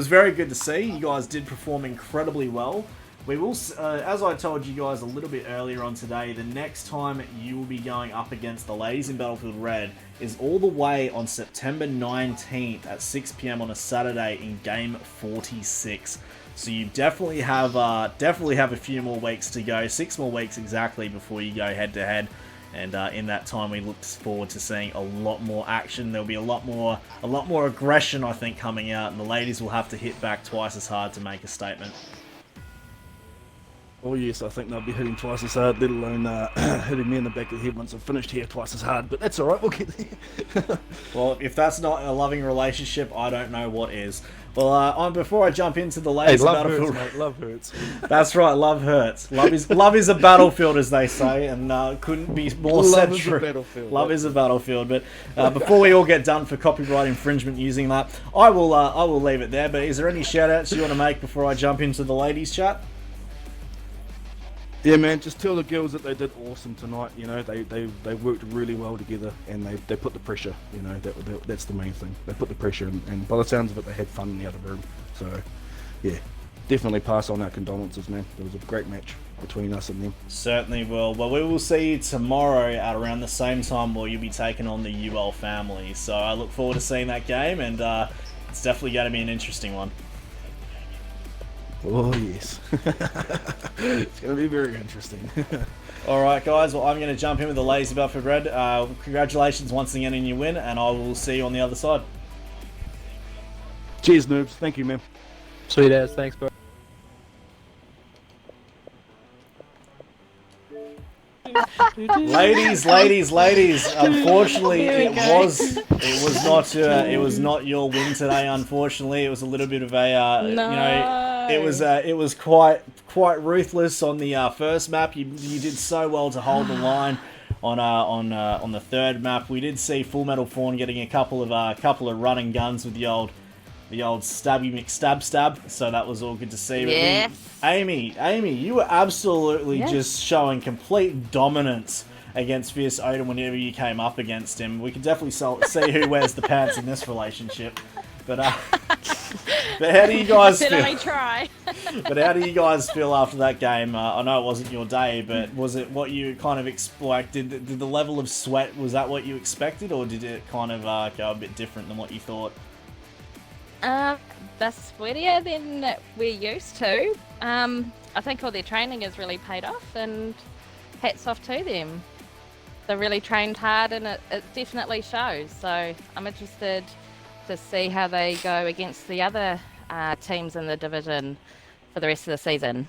Speaker 1: very good to see. You guys did perform incredibly well. We will, as I told you guys a little bit earlier on today, the next time you will be going up against the ladies in Battlefield Red is all the way on September 19th at 6 PM on a Saturday in Game 46. So you definitely have a few more weeks to go, 6 more weeks exactly before you go head to head. And in that time, we look forward to seeing a lot more action. There'll be a lot more aggression, I think, coming out, and the ladies will have to hit back twice as hard to make a statement.
Speaker 2: Oh yes, I think they'll be hitting twice as hard, let alone hitting me in the back of the head once I've finished here twice as hard, but that's alright, we'll get there.
Speaker 1: Well, if that's not a loving relationship, I don't know what is. Well, before I jump into the latest Battlefield...
Speaker 2: Hurts, mate. Love hurts.
Speaker 1: That's right, love hurts. Love is a battlefield, as they say, and couldn't be more said true. Love is a battlefield. But before we all get done for copyright infringement using that, I will leave it there, but is there any shout-outs you want to make before I jump into the ladies' chat?
Speaker 2: Yeah, man, just tell the girls that they did awesome tonight. You know, they worked really well together, and they put the pressure. You know, that's the main thing. They put the pressure, and by the sounds of it, they had fun in the other room. So, yeah, definitely pass on our condolences, man. It was a great match between us and them.
Speaker 1: Certainly will. Well, we will see you tomorrow at around the same time where you'll be taking on the UL family. So I look forward to seeing that game, and it's definitely going to be an interesting one.
Speaker 2: Oh, yes. It's going to be very interesting.
Speaker 1: Alright, guys. Well, I'm going to jump in with the ladies of Battlefield Red. Congratulations once again in your win, and I will see you on the other side.
Speaker 2: Cheers, noobs. Thank you, man.
Speaker 3: Sweet ass. Thanks, bro.
Speaker 1: Ladies. Unfortunately, it was not your win today. Unfortunately, it was a little bit of a it was quite ruthless on the first map. You did so well to hold the line. on the third map. We did see Full Metal Fawn getting a couple of running guns with the old stabby McStab. So that was all good to see.
Speaker 3: Yes.
Speaker 1: Amy, you were absolutely just showing complete dominance against Fierce Odin whenever you came up against him. We could definitely see who wears the pants in this relationship. But how do you guys feel?
Speaker 3: Certainly try.
Speaker 1: But how do you guys feel after that game? I know it wasn't your day, but was it what you kind of expected? Did the level of sweat, was that what you expected, or did it kind of go a bit different than what you thought?
Speaker 3: They're sweatier than we're used to. I think all their training has really paid off, and hats off to them. They really trained hard, and it definitely shows. So I'm interested to see how they go against the other teams in the division for the rest of the season.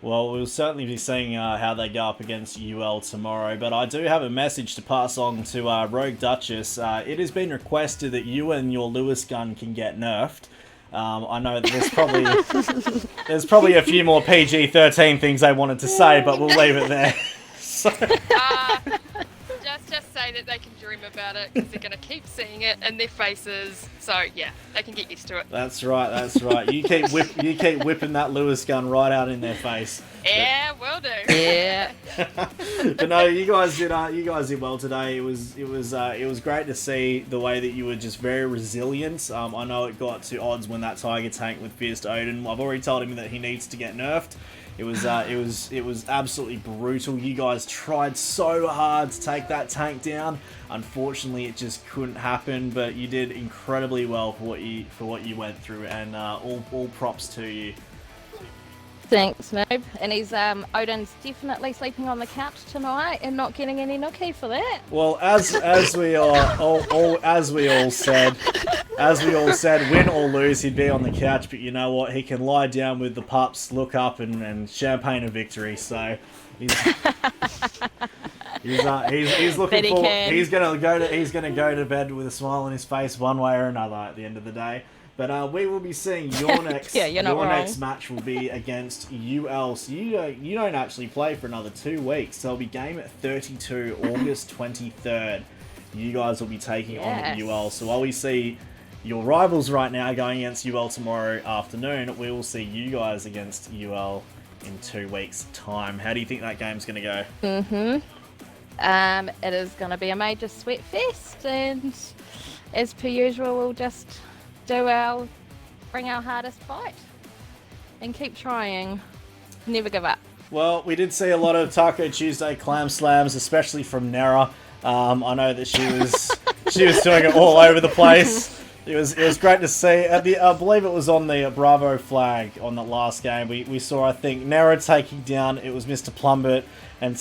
Speaker 1: Well, we'll certainly be seeing how they go up against UL tomorrow, but I do have a message to pass on to Rogue Duchess. It has been requested that you and your Lewis gun can get nerfed. I know that there's probably a few more PG-13 things they wanted to say, but we'll leave it there. So.
Speaker 4: Just say that they can dream about it, because they're going to keep seeing it in their faces. So yeah, they can get used to it.
Speaker 1: That's right. You keep whipping that Lewis gun right out in their face.
Speaker 4: Yeah, will do.
Speaker 3: Yeah.
Speaker 1: But no, you guys did well today. It was great to see the way that you were just very resilient. I know it got to odds when that Tiger tank with Fierce Odin. I've already told him that he needs to get nerfed. It was absolutely brutal. You guys tried so hard to take that tank down. Unfortunately, it just couldn't happen. But you did incredibly well for what you went through, and all props to you.
Speaker 3: Thanks, Noob. And he's Odin's definitely sleeping on the couch tonight and not getting any nookie for that.
Speaker 1: Well, as we all said, win or lose, he'd be on the couch. But you know what? He can lie down with the pups, look up, and champagne a victory. So he's looking forward. He's gonna go to bed with a smile on his face, one way or another, at the end of the day. But we will be seeing your next next match will be against UL. So you don't actually play for another 2 weeks. So it'll be game at 32, August 23rd. You guys will be taking on UL. So while we see your rivals right now going against UL tomorrow afternoon, we will see you guys against UL in 2 weeks' time. How do you think that game's going to go?
Speaker 3: It is going to be a major sweat fest, and as per usual, we'll just bring our hardest fight and keep trying. Never give up. Well,
Speaker 1: we did see a lot of Taco Tuesday clam slams, especially from Nera. I know that she was doing it all over the place. It was great to see. I believe it was on the Bravo flag on the last game. We saw, I think, Nera taking down, it was Mr. Plumbert and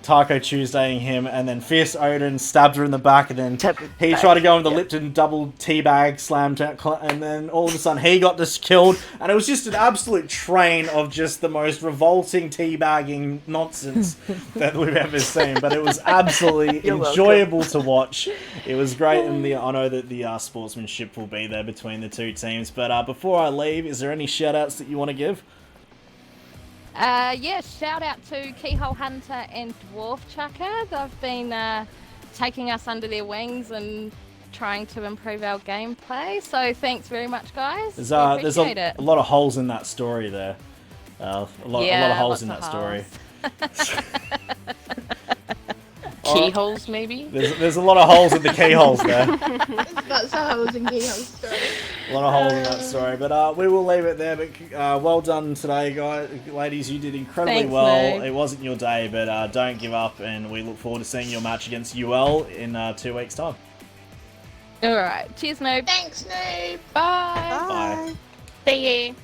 Speaker 1: Taco Tuesdaying him, and then Fierce Odin stabbed her in the back, and then he tried to go in the Lipton double teabag slam, and then all of a sudden he got just killed, and it was just an absolute train of just the most revolting teabagging nonsense that we've ever seen. But it was absolutely enjoyable to watch. It was great, and I know that the sportsmanship will be there between the two teams. But before I leave, is there any shout outs that you want to give?
Speaker 3: Shout out to Keyhole Hunter and Dwarf Chucker. They've been taking us under their wings and trying to improve our gameplay. So thanks very much, guys.
Speaker 1: There's a lot of holes in that story there. A lot of holes in that story.
Speaker 4: Keyholes, maybe?
Speaker 1: There's a lot of holes in the keyholes there.
Speaker 5: That's a holes and keyholes story.
Speaker 1: A lot of holes in that story, but we will leave it there. But well done today, guys, ladies. You did incredibly well.
Speaker 3: Noob.
Speaker 1: It wasn't your day, but don't give up, and we look forward to seeing your match against UL in 2 weeks' time.
Speaker 3: All right, cheers, Noob.
Speaker 5: Thanks, Noob.
Speaker 3: Bye.
Speaker 1: Bye.
Speaker 4: See you.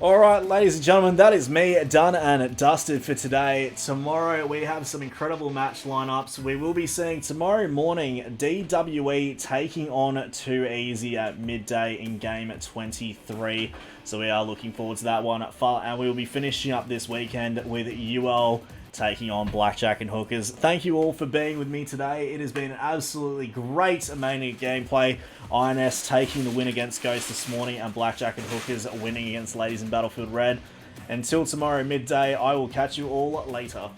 Speaker 1: Alright, ladies and gentlemen, that is me done and dusted for today. Tomorrow we have some incredible match lineups. We will be seeing tomorrow morning DWE taking on 2 Easy at midday in game 23. So we are looking forward to that one. And we will be finishing up this weekend with UL taking on Blackjack and Hookers. Thank you all for being with me today. It has been an absolutely great, amazing gameplay. INS taking the win against Ghost this morning, and Blackjack and Hookers winning against Ladies in Battlefield Red. Until tomorrow midday, I will catch you all later.